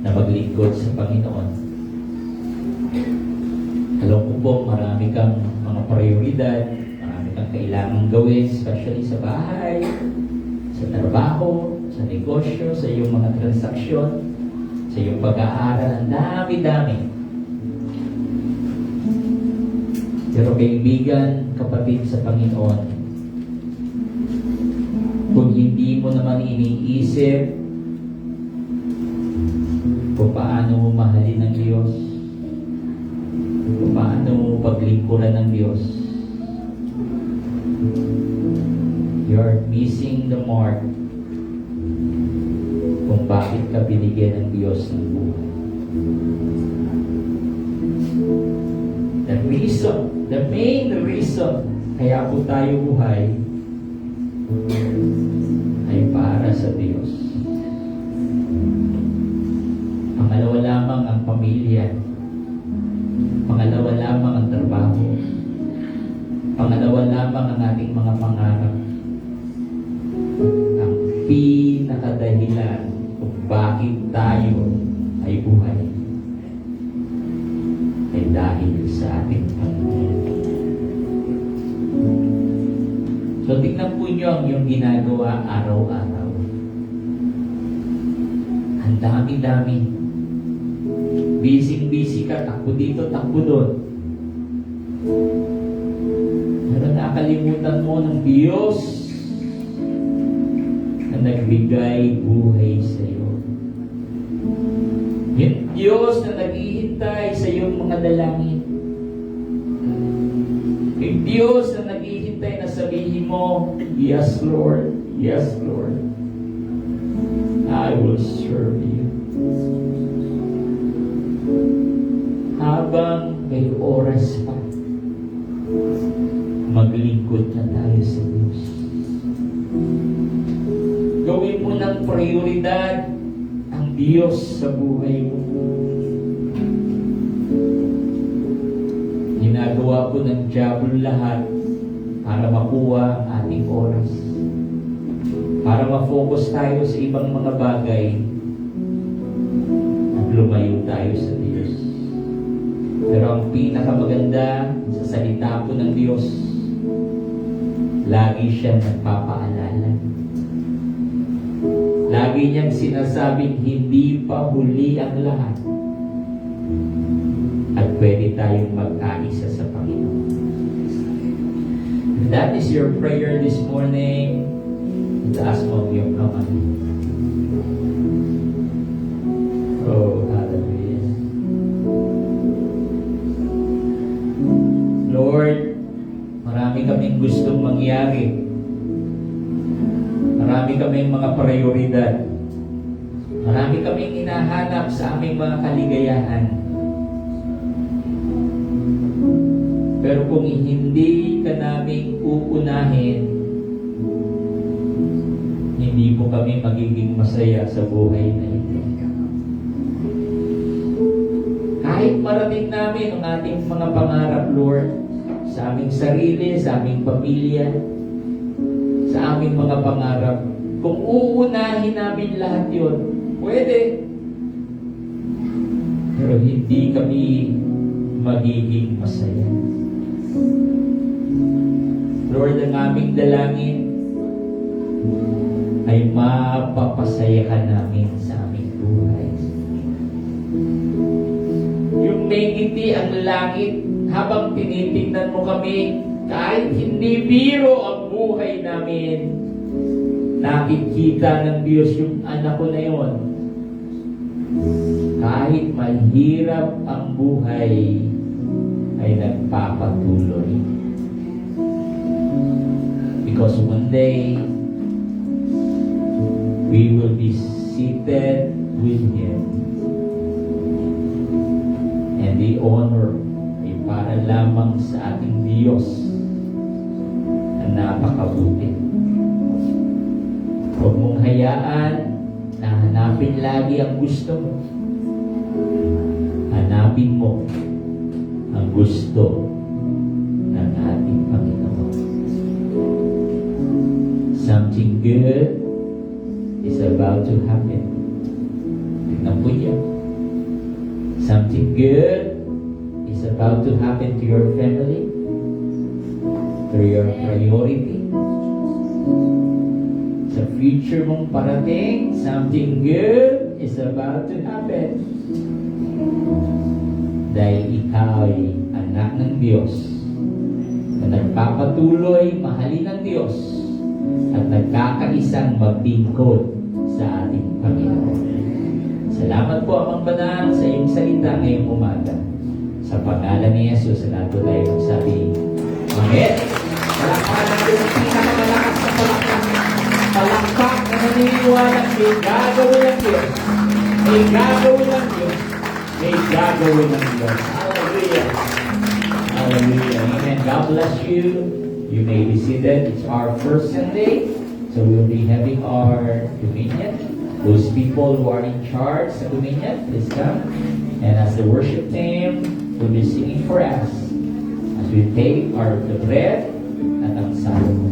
C: na maglingkod sa Panginoon. Alam ko po, marami kang mga prioridad, marami kang kailangang gawin, especially sa bahay, sa trabaho, sa negosyo, sa iyong mga transaksyon, sa iyong pag-aaral, ang dami-dami. Pero kaibigan, kapatid sa Panginoon, kung hindi mo naman iniisip kung paano mo mahalin ng Diyos, kung paano mo paglingkuran ng Diyos, you're missing the mark kung bakit ka binigyan ng Diyos ng buhay. The main reason kaya po tayo buhay ay para sa Diyos. Pangalawa lamang ang pamilya. Pangalawa lamang ang trabaho. Pangalawa lamang ang ating mga pangarap. Ang pinakadahilan kung bakit tayo ay buhay ay dahil sa ating Panginoon. So tignan po nyo ang iyong ginagawa araw-araw. Ang dami-dami. Busy ka, takbo dito, takbo doon. Pero nakalimutan mo ng Diyos na nagbigay buhay sa iyo. Yung Diyos na naghihintay sa iyong mga dalangin. Yung Diyos na naghihintay na sabihin mo, yes Lord, yes Lord, I will serve you. Habang may oras pa, maglingkod na tayo sa Diyos. Gawin mo ng prioridad ang Diyos sa buhay mo. Ginagawa po ng diablo lahat para makuha ang ating oras. Para ma-focus tayo sa ibang mga bagay at lumayo tayo sa Diyos. Pero ang pinakamaganda sa salita po ng Diyos, lagi siya nagpapaalala. Lagi niyang sinasabing hindi pa huli ang lahat. At pwede tayong magkaisa sa Panginoon. If that is your prayer this morning, taas mo yung kamay. Oh, hallelujah. Lord, marami kaming gustong mangyari. Marami kaming mga prioridad. Marami kaming hinahanap sa aming mga kaligayahan. Pero kung hindi ka naming uunahin, hindi mo kami magiging masaya sa buhay na ito. Kahit marating namin ang ating mga pangarap, Lord, sa aming sarili, sa aming pamilya, sa aming mga pangarap, kung uunahin namin lahat yun, pwede. Pero hindi kami magiging masaya. Lord, ang aming dalangin ay mapapasaya ka namin sa aming buhay. Yung may ngiti ang langit habang tinitingnan mo kami, kahit hindi biro ang buhay namin, nakikita ng Diyos yung anak ko na yon. Kahit mahirap ang buhay, ay nagpapatuloy. Because one day, we will be seated with Him. And the honor ay para lamang sa ating Diyos na napakabuti. Huwag mong hayaan na hanapin lagi ang gusto mo. Hanapin mo ang gusto ng ating Panginoon. Something good is about to happen. Tignan po niyo. Something good is about to happen to your family, through your priority. Sa future mong parating, something good is about to happen. Dahil ikaw ay anak ng Diyos na nagpapatuloy mahalin ng Diyos at nagkakaisang maglingkod sa ating Panginoon. Salamat po, Amang Banal, sa iyong salita ngayong umaga. Sa pangalan ni Jesus, sa nato tayo magsabi, Amen. Palakpakan natin ang pinakamalakas na palakpak. Palakpak na naniniwala may gagawin ng Diyos. May gagawin ng Diyos. May gagawin ng Diyos. Hallelujah. Hallelujah. Amen. God bless you. You may be seated. It's our first Sunday, so we'll be having our communion. Those people who are in charge sa communion, please come. And as the worship team will be singing for us, as we take the bread at ang salmo.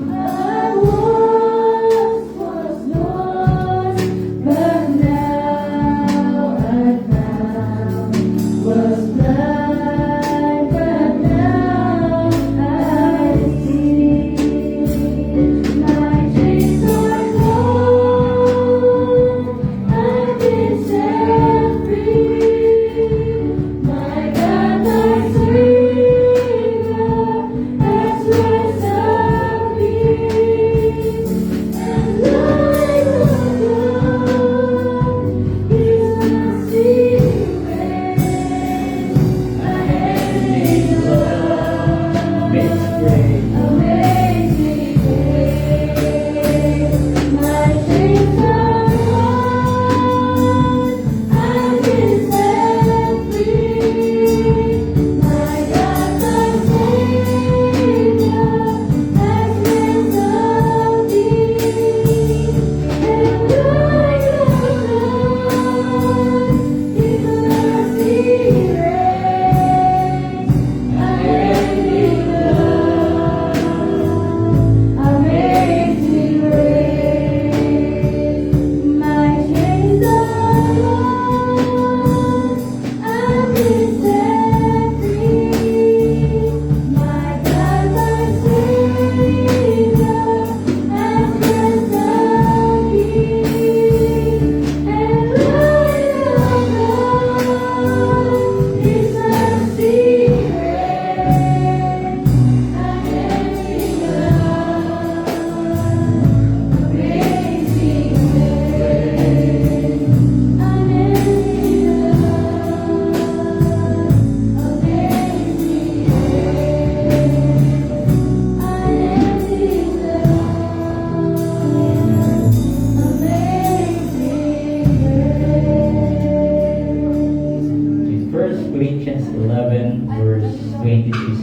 A: I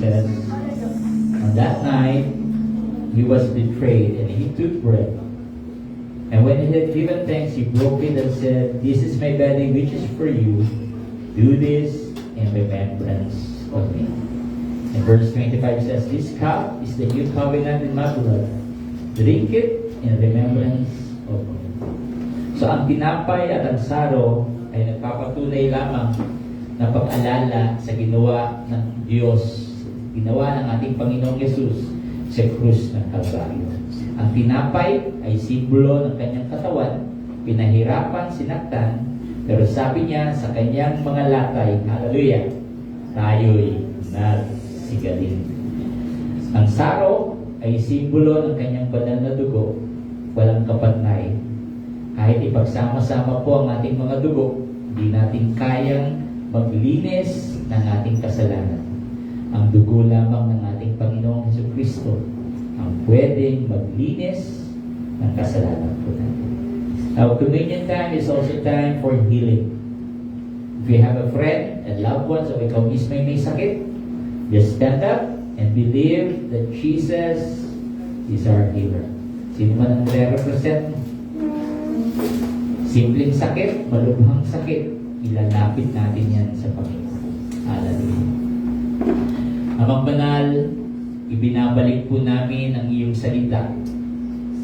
C: says, on that night, he was betrayed, and he took bread. And when he had given thanks, he broke it and said, "This is my body, which is for you. Do this in remembrance of me." And verse 25 says, "This cup is the new covenant in my blood. Drink it in remembrance of me." So ang tinapay at ang saro ay nagpapatunay lamang na pag-alala sa ginawa ng Diyos, ginawa ng ating Panginoong Yesus sa krus ng Kalbaryo. Ang tinapay ay simbolo ng kanyang katawan, pinahirapan, sinaktan, pero sabi niya sa kanyang mga latay, hallelujah, tayo'y nagsigalin. Ang saro ay simbolo ng kanyang banal na dugo, walang kapatnay. Kahit ipagsama-sama po ang ating mga dugo, hindi natin kayang maglinis ng ating kasalanan. Ang dugo lamang ng ating Panginoong Jesucristo ang pwedeng maglinis ng kasalanan po natin. Now, communion time is also time for healing. If you have a friend and loved ones o ikaw mismo may sakit, just stand up and believe that Jesus is our healer. Sino man ang re-represent? Simpleng sakit, malubhang sakit, ilalapit natin yan sa Panginoon. Hallelujah. Amang Banal, ibinabalik po namin ang iyong salita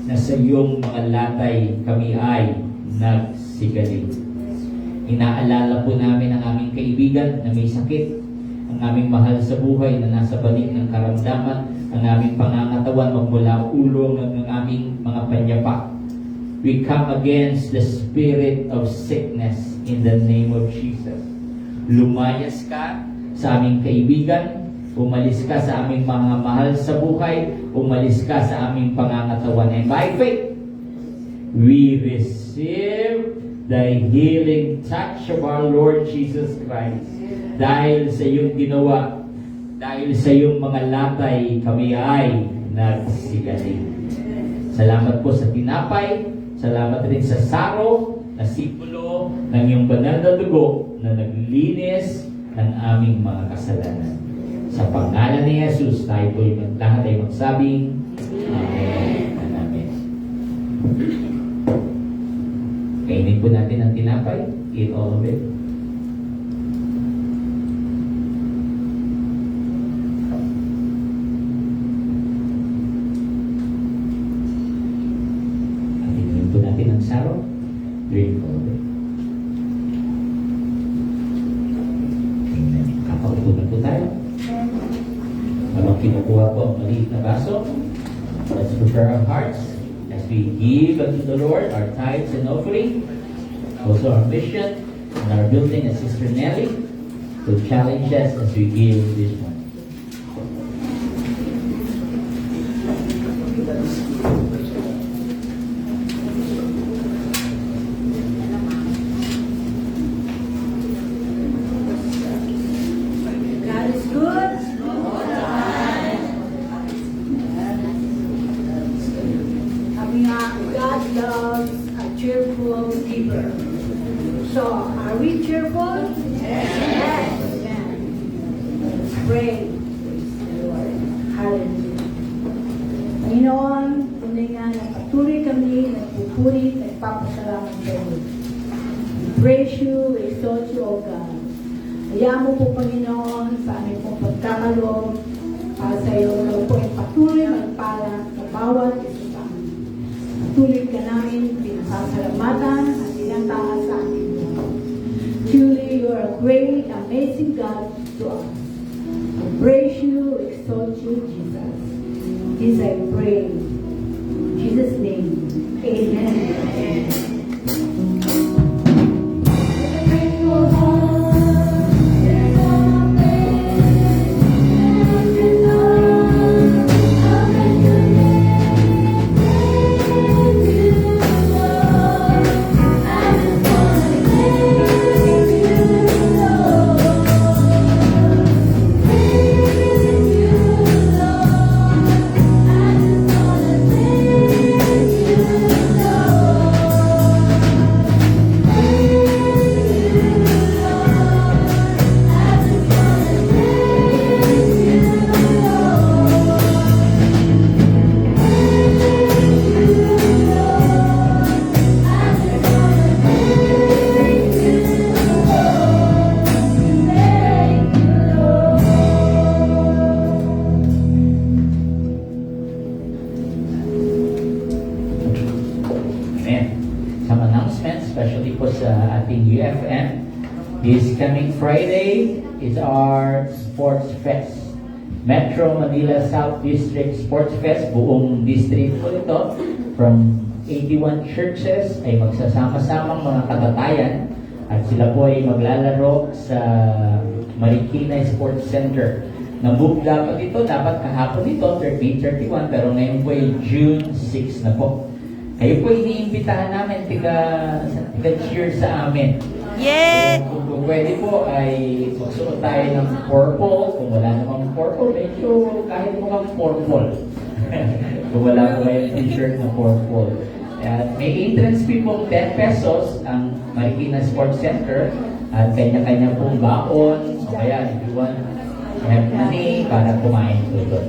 C: na sa iyong mga latay kami ay nagsigalin. Inaalala po namin ang aming kaibigan na may sakit, ang aming mahal sa buhay na nasa balik ng karamdaman, ang aming pangangatawan magmula ulo ng aming mga panyapa. We come against the spirit of sickness in the name of Jesus. Lumayas ka sa aming kaibigan, umalis ka sa aming mga mahal sa buhay, umalis ka sa aming pangangatawan. And by faith, we receive the healing touch of our Lord Jesus Christ. Dahil sa iyong ginawa, dahil sa iyong mga latay, kami ay nagsigaling. Salamat po sa tinapay, salamat rin sa saro na simbolo ng iyong banal na dugo na naglinis ng aming mga kasalanan. Sa pangalan ni Jesus, tayo po lahat ay magsabing Amen and Amen. Kainin po natin ang tinapay. Eat all of it. At inumin po natin ang saro. Drink all of it. Amen. Kakaupo na po tayo. Habang kinukuha po ang maliit na baso, let's prepare our hearts as we give unto the Lord our tithes and offering. Also our mission and our building as Sister Nelly to challenge us as we give this one.
B: God is good. Sabi nga, God loves a cheerful giver. So, are we cheerful? Yes. Amen. Let's pray. Praise the Lord. Hallelujah. Panginoon, tunay nga na patuloy kami, nagpupuri, nagpapasalamat sa iyo. We praise you, we exalt you, O God. Hayaan mo po, Panginoon, sa aming pong pagkakaloob para sa iyo na po ay patuloy magpala sa bawat isa sa amin. Patuloy ka namin, pinasasalamatan at tinataas sa amin. Truly, you are a great, amazing God to us. I praise you, exalt you, Jesus. This I pray. In Jesus' name, amen.
D: I just wanna thank
C: especially po sa ating UFM. This coming Friday is our Sports Fest. Metro Manila South District Sports Fest. Buong district po ito. From 81 churches ay magsasama-samang mga katatayan at sila po ay maglalaro sa Marikina Sports Center. Nabuk dapat ito, dapat kahapon ito, 30-31, pero ngayon po ay June 6 na po. Kayo po iniimbitahan namin, tiga-cheer sa amin.
D: Yeah!
C: So, kung pwede po ay magsuot tayo ng purple. Kung wala namang purple, medyo kahit mukhang purple. Kung wala po kayong t-shirt na purple. At may entrance fee po 10 pesos ang Marikina Sports Center at kanya-kanya pong baon. O kaya, if you want have money para kumain po doon.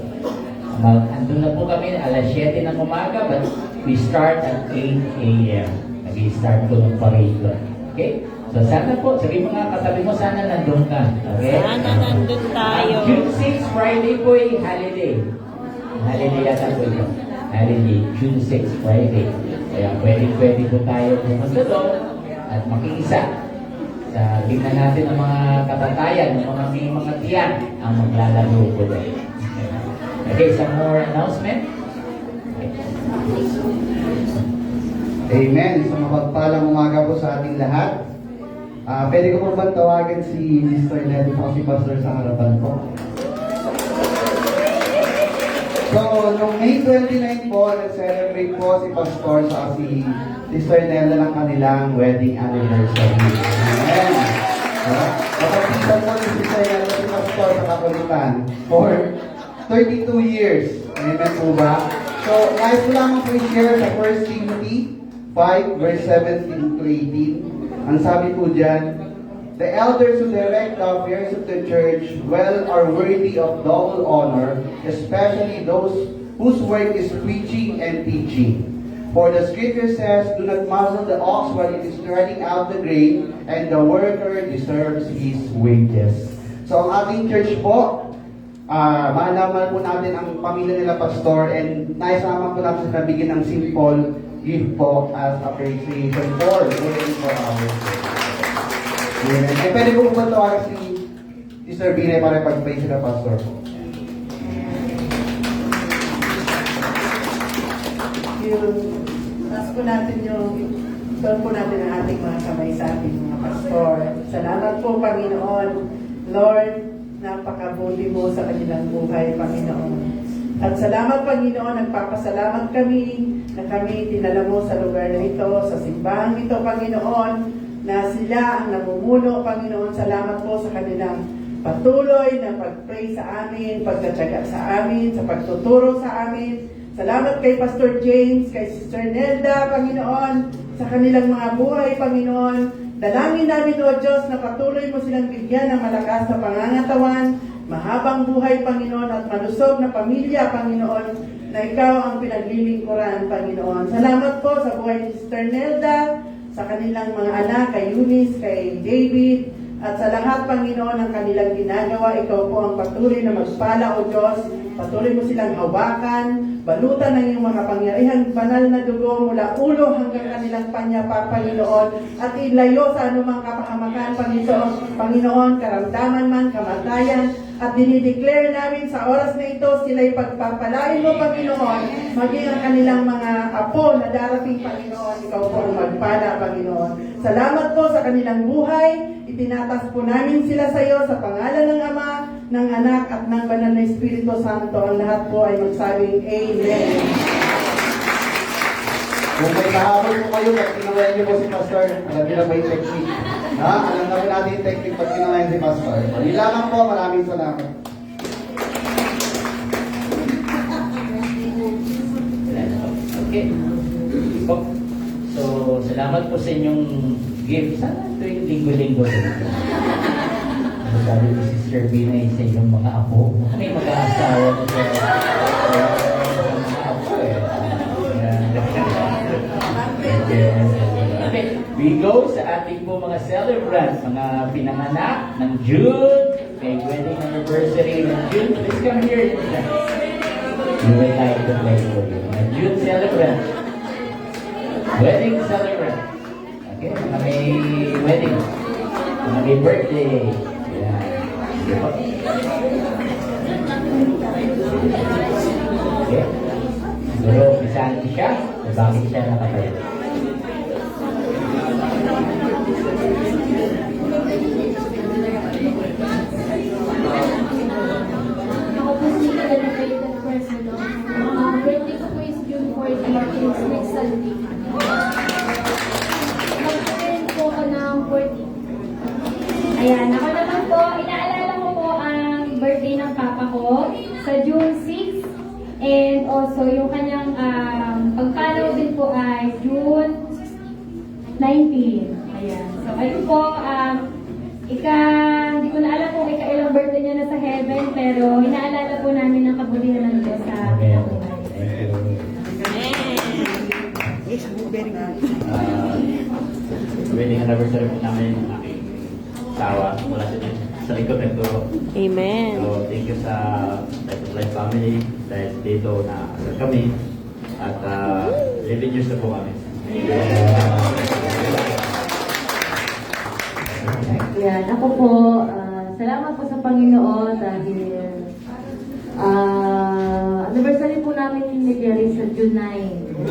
C: Andun na po kami alas 7 ng umaga but we start at 8 a.m. Nag-start po ng parade doon. Okay? So sana po, sabi mga katabi mo, sana nandun ka. Okay?
D: Sana nandun tayo.
C: Ang June 6, Friday po ay holiday. Holiday yata po ito. Holiday, June 6, Friday. Kaya pwede po tayo pumunta doon at makiisa. Sa tingnan natin ang mga katatayan, ang mga tiyan ang maglalaro po doon. Okay, some more announcement? Okay.
E: Amen. Isang mapagpalang umaga po sa ating lahat. Pwede ko po ba tawagan si Sister Nelly o si Pastor sa harapan ko? So, noong May 29 po, nag-celebrate po si Pastor sa si Sister Nella ng kanilang wedding anniversary. Amen. Kapatitan po ni Sister Nella si Pastor sa Kapulitan for 32 years. Amen po ba? So, nais ko lamang po i-share sa 1 Timothy 5, verse 17 to 18. Ang sabi po dyan, the elders who direct the affairs of the church well are worthy of double honor, especially those whose work is preaching and teaching. For the scripture says, do not muzzle the ox while it is treading out the grain, and the worker deserves his wages. So ang ating church po, maalaman po natin ang pamilya nila Pastor, and nais naman po natin sila bigyan ng simple gift po as appreciation for working for our church. Amen. Eh, pwede po ba tawagan si Sister Binay para pag-pray sila, Pastor?
B: Taas po natin tuon po natin ang ating mga kamay sa ating mga pastor. Salamat po, Panginoon. Lord, napakabuti mo sa kanilang buhay, Panginoon. At salamat, Panginoon, nagpapasalamat kami na kami tinala mo sa lugar na ito, sa simbahan ito, Panginoon, na sila ang namumuno, Panginoon. Salamat po sa kanilang patuloy na pag-pray sa amin, pagtatyaga sa amin, sa pagtuturo sa amin. Salamat kay Pastor James, kay Sister Nelda, Panginoon, sa kanilang mga buhay, Panginoon. Dalangin namin, O Diyos, na patuloy mo silang bigyan ng malakas na pangangatawan, mahabang buhay, Panginoon, at malusog na pamilya, Panginoon, na ikaw ang pinaglilingkuran, Panginoon. Salamat po sa buhay ni Sister Nelda, sa kanilang mga anak, kay Eunice, kay David, at sa lahat, Panginoon, ang kanilang ginagawa. Ikaw po ang patuloy na magpala, O Diyos. Patuloy mo silang hawakan, balutan ng iyong mga pangyarihan, banal na dugo mula ulo hanggang kanilang panyapa, Panginoon, at ilayo sa anumang kapahamakan, Panginoon, karamdaman man, kamatayan, at dinideclare namin sa oras na ito, sila'y pagpapalain mo, Panginoon, maging ang kanilang mga apo na darating, Panginoon. Ikaw po ang magpala, Panginoon. Salamat po sa kanilang buhay. Itinatas po namin sila sa iyo sa pangalan ng Ama, ng Anak, at ng Banal na Espiritu Santo. Ang lahat po ay magsabing Amen.
E: Kung may kahabol po kayo, pag tinangayan niyo po si Pastor, alam niyo na ba yung technique? Ha? Alam na po natin yung technique pag tinangayan si Pastor. Yun lamang po, maraming salamat.
C: Okay. So, salamat po sa inyong gift. Sana tuwing linggo-linggo. Sabi ko si Sister Binay sa inyong mga apo. May mag-aasawa na sa mga apo eh. Okay, we go sa ating po mga celebrants, mga pinanganak ng June, may wedding anniversary ng June. Please come here. We would like to play for you. Mga June celebrant. Wedding celebrant. Okay, mga may wedding. Mga may birthday. Ayan. Sige po. Okay. Pero umpisahan niyo siya. Bakit siya nakatayo?
A: Ako po si dedicated person. Birthday ko po is June 14, is next Sunday. Mag-turn po ako ng 14. Ayan, ako naman po, inaalala ko po ang birthday ng papa ko sa June 6. And also, yung kanyang pag-follow din po ay June 19. Ayan. So, ayun po, hindi ko na alam kung ikailang birthday niya na sa heaven, pero inaalala po namin ang kabutihan ng Diyos sa
C: Amen.
A: buhay.
C: Wedding anniversary po namin ng aking asawa mula sa likod nagturo.
D: Amen.
C: So, thank you sa Life of Life family dahil dito na kami at 11 years na po kami.
B: Yan, ako po, salamat po sa Panginoon dahil anniversary po namin ni Jerry sa June 9.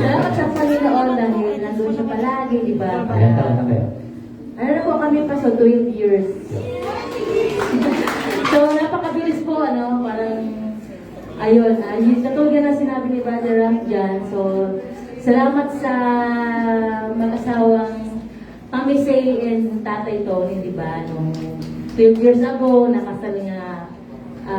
B: Salamat sa Panginoon dahil nandun siya palagi, di ba?
C: Ilan taon na kayo?
B: Ano na po kami pa, so 12 years. So, napakabilis po, parang, ayun, yung katulad na sinabi ni Brother Ram dyan, so, salamat sa mag-asawang Mami Say and Tatay Tony, di ba? Nung 12 years ago, nakasal nga,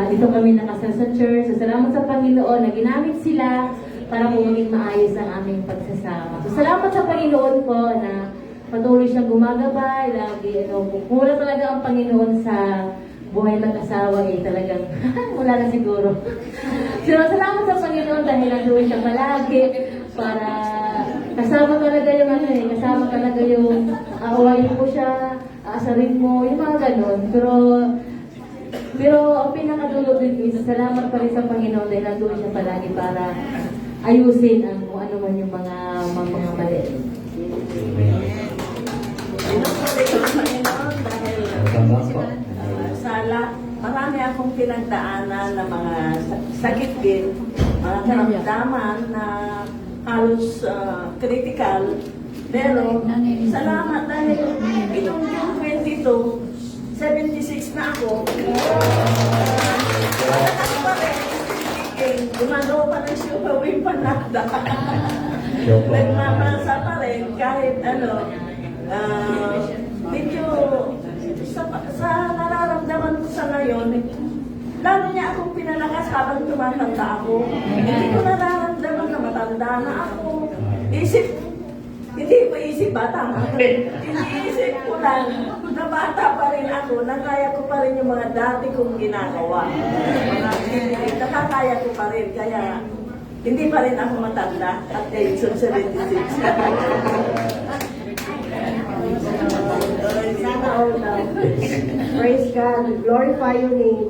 B: dito kami nakasal sa church. So, salamat sa Panginoon na ginamit sila para po maging maayos ang aming pagsasama. So, salamat sa Panginoon po na patuloy siyang gumagabay, lagi, pupura talaga ang Panginoon sa buhay ng asawa, talagang, wala na siguro. So, salamat sa Panginoon dahil nandoon siya palagi para kasama talaga yung kasama talaga yung aawayin mo siya, aasarin mo, yung mga ganon. Pero ang pinakadulo din is, salamat pa rin sa Panginoon dahil nandoon siya palagi para ayusin ang kung ano man yung mga mali.
F: Marami akong pinagdaanan ng mga sakit din, mga karamdaman na halos critical. Pero salamat dahil itong June 22, 76 na ako. Malakas pa rin. Gumagawa pa ng Shukawin Panakda. Nagmamasa pa rin kahit medyo sa nararamdaman ko sa ngayon, lalo niya akong pinalakas habang tumatanda ako. Hindi ko nararamdaman na matanda na ako. Hindi ko isip bata nga. Iniisip ko lang na bata pa rin ako, na kaya ko pa rin yung mga dati kong ginagawa. Nakakaya ko pa rin, kaya hindi pa rin ako matanda at age of 76.
B: Sana all daw. Praise God. Glorify your name.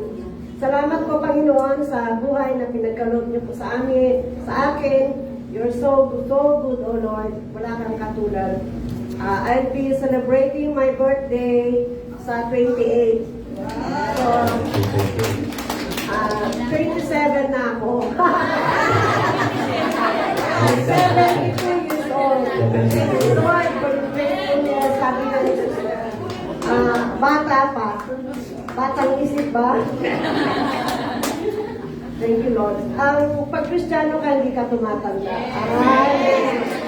B: Salamat po, Panginoon, sa buhay na pinagkaloob niyo po sa akin. You're so good, oh Lord. Wala kang katulad. I'll be celebrating my birthday sa 28. So, 37 na ako. 72 years old. Lord, sabi nga ni bata pa. Batang isip ba? Thank you, Lord. Ang pag-Kristiyano ka, hindi ka tumatanda.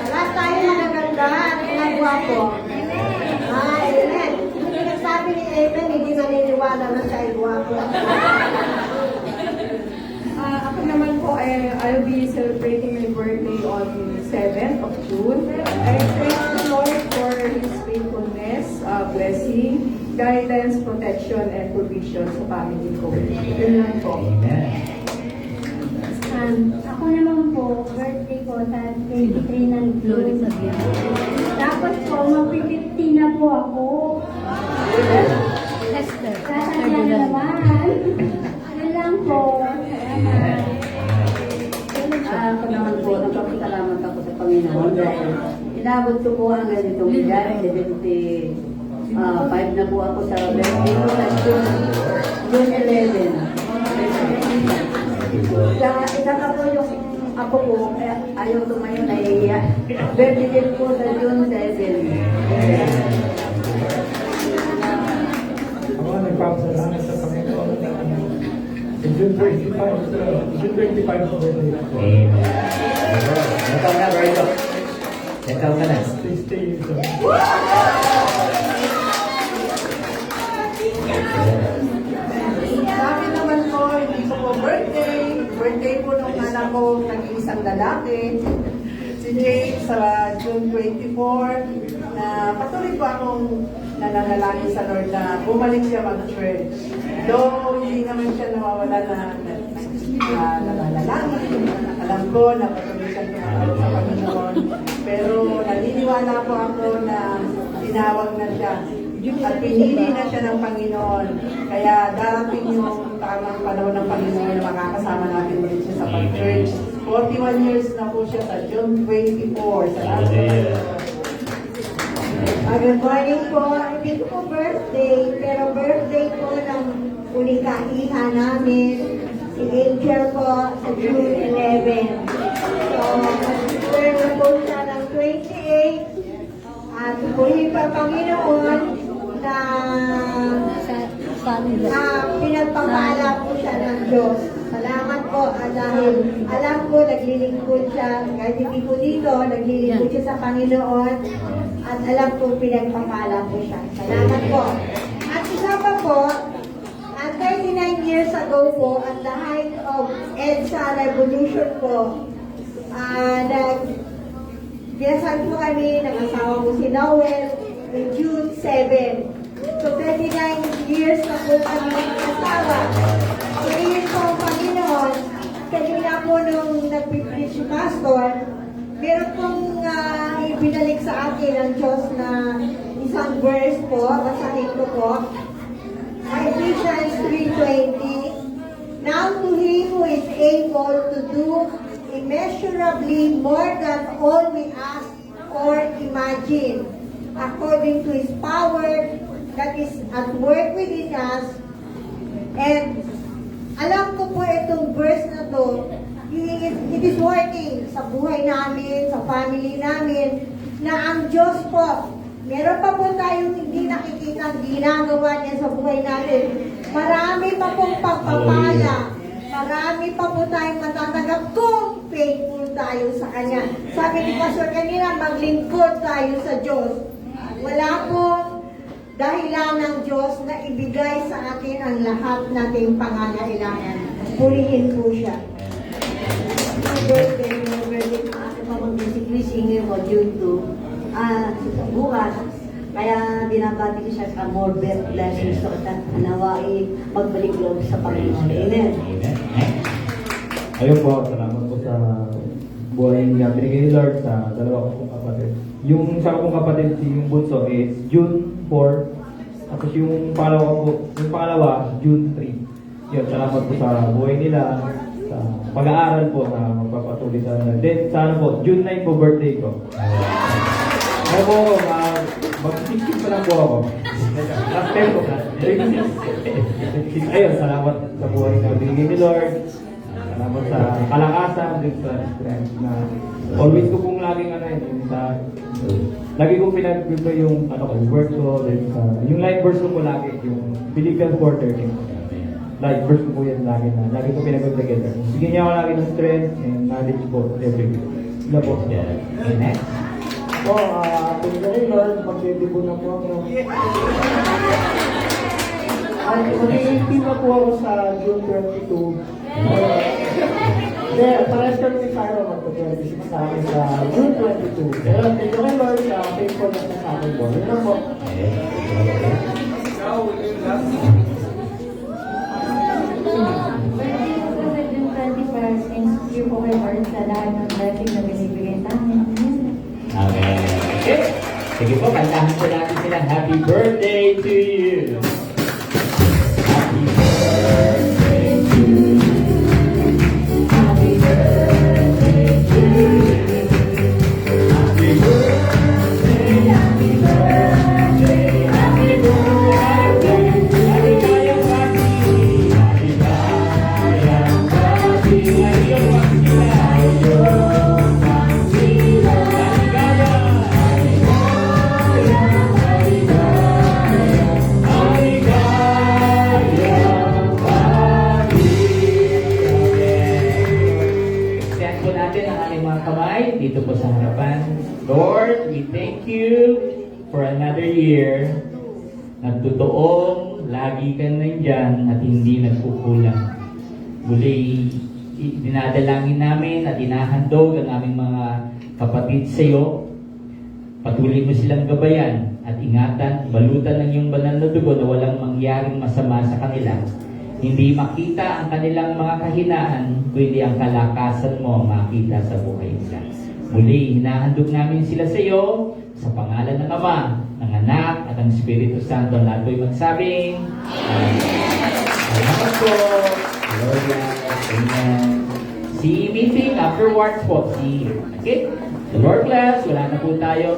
B: Lahat tayo magaganda at magwapo. Amen. Hindi nagsabi ni Amen, hindi naniniwala na siya ay gwapo.
G: Ako naman po, I'll be celebrating my birthday on 7th of June. I praise the Lord for His faithfulness, blessing, guidance, protection, and provision sa family ko. Yun lang po.
A: Ako naman po, birthday ko sa 23 ng June. Tapos po, mag-50 na po ako. Sasaya naman. Yun lang po.
B: Ako naman po, nagpapasalamat ako sa Panginoon dahil Inabot ko po ang ganitong edad, 75 na po ako sa birthday ko sa June 11. Isa ka po yung apo ko, ayaw tumayo na iya. Birthday din po sa June 7.
H: Ako nagpapasalamat sa Panginoon na June 25 sa birthday ko.
C: Amen. Ilan taon na, Berto? Ilan taon ka na?
H: 60 years old.
G: Sa akin naman po, hindi ko po birthday. Birthday po nung anak ko, nag-iisang lalaki. Si Jake sa June 24, na patuloy po akong nananalangin sa Lord na bumalik siya mag-church. Though hindi naman siya nawawala na nananalangin. Alam ko na patuloy siya tumatawag sa Panginoon. Pero naniniwala po ako na tinawag na siya. At pinili na siya ng Panginoon. Kaya darating yung tamang panahon ng Panginoon na makakasama natin ulit siya sa pag-church. 41 years na po siya sa June 24. Salamat po.
B: Good morning po. Hindi ko po birthday, pero birthday po ng ulikaiha namin, si Angel po, sa June 11. So, turn na po siya ng 28. At puli pa Panginoon na pinagpapala po siya ng Diyos. Salamat po dahil alam ko naglilingkod siya, kahit hindi po dito, naglilingkod siya sa Panginoon at alam ko pinagpapala po siya. Salamat po. At isa pa po, at 39 years ago po, at the height of EDSA Revolution po, Pinasal po kami ng asawa ko si Noel in June 7. So 39 years na po kami asawa. Ngayon po ang Panginoon, kanina po nung nag-preach si Pastor, meron pong ibinalik sa akin ang Diyos na isang verse po, basahin ko po. Ephesians 3:20. Now to Him who is able to do immeasurably more than all we ask or imagine, according to His power that is at work within us. And alam ko po itong verse na to, it is working sa buhay namin, sa family namin, na ang Diyos po, meron pa po tayong hindi nakikita ang ginagawa niya sa buhay natin. Marami pa pong pagpapala. Marami pa po tayong matatanggap kung faithful tayo sa Kanya. Sabi ni Pastor kanina, maglingkod tayo sa Diyos. Wala po dahilan ng Diyos na ibigay sa atin ang lahat nating pangangailangan. Purihin po siya. Birthday pa ako pa mag-basically singer mo June 2. Bukas. Kaya binabati ko siya sa more blessings so at nawai magbalik loob sa Panginoon. Amen.
H: Ayun po, salamat po sa buhay niya. Binigay ni Lord sa dalawa kong kapatid. Yung isa kong kapatid, yung bunso is June 4. Tapos yung pangalawa, June 3. Yun, salamat po sa buhay nila, sa pag-aaral po na magpapatuloy sa nila. Then, sana po, June 9 po birthday ko. Ano po, mag-16 pa lang po ako. Last 10 po. Ayun, salamat sa buhay na binigay ni Lord. Salamat sa kalakasan, din sa strength na always ko pong laging lagi kong pinag-prepare yung work ko, then yung life verse ko po lagi, yung Philippians 4:13. Life verse ko po yan lagi ko pinag-together. Bigyan niya ako lagi ng strength and knowledge po every week. Sila po.
C: Amen.
H: Po, pinigay ni Lord, magdedebo na po ako. At mag-18 na po ako sa June 22. Parehas kami ni Cairo mag-26 sa akin sa June 22. Pero thank you kay Lord sa faithfulness na sa akin po. Yun lang po.
A: Birthday ko po sa June 21st, and secure po kay Lord sa lahat ng blessing na binibigay sa amin.
C: Amen. Okay. Sige po, kantahan po natin sila. Happy birthday to you. Happy birthday to you. Happy birthday to you. Happy birthday. Lord, we thank you for another year na totoong lagi ka nandyan at hindi nagkukulang. Muli, dinadalangin namin at inahandog ang aming mga kapatid sa iyo. Patuloy mo silang gabayan at ingatan, balutan ng iyong banal na dugo na walang mangyaring masama sa kanila. Hindi makita ang kanilang mga kahinaan, kundi ang kalakasan mo ang makita sa buhay nila. Muli, hinahandog namin sila sa iyo sa pangalan ng Ama, ng Anak, at ng Espiritu Santo. Lahat ko'y magsabing, Salamat po. Lord bless. Amen. See meeting afterwards po. See you. Okay? The Lord bless. Wala na po tayo.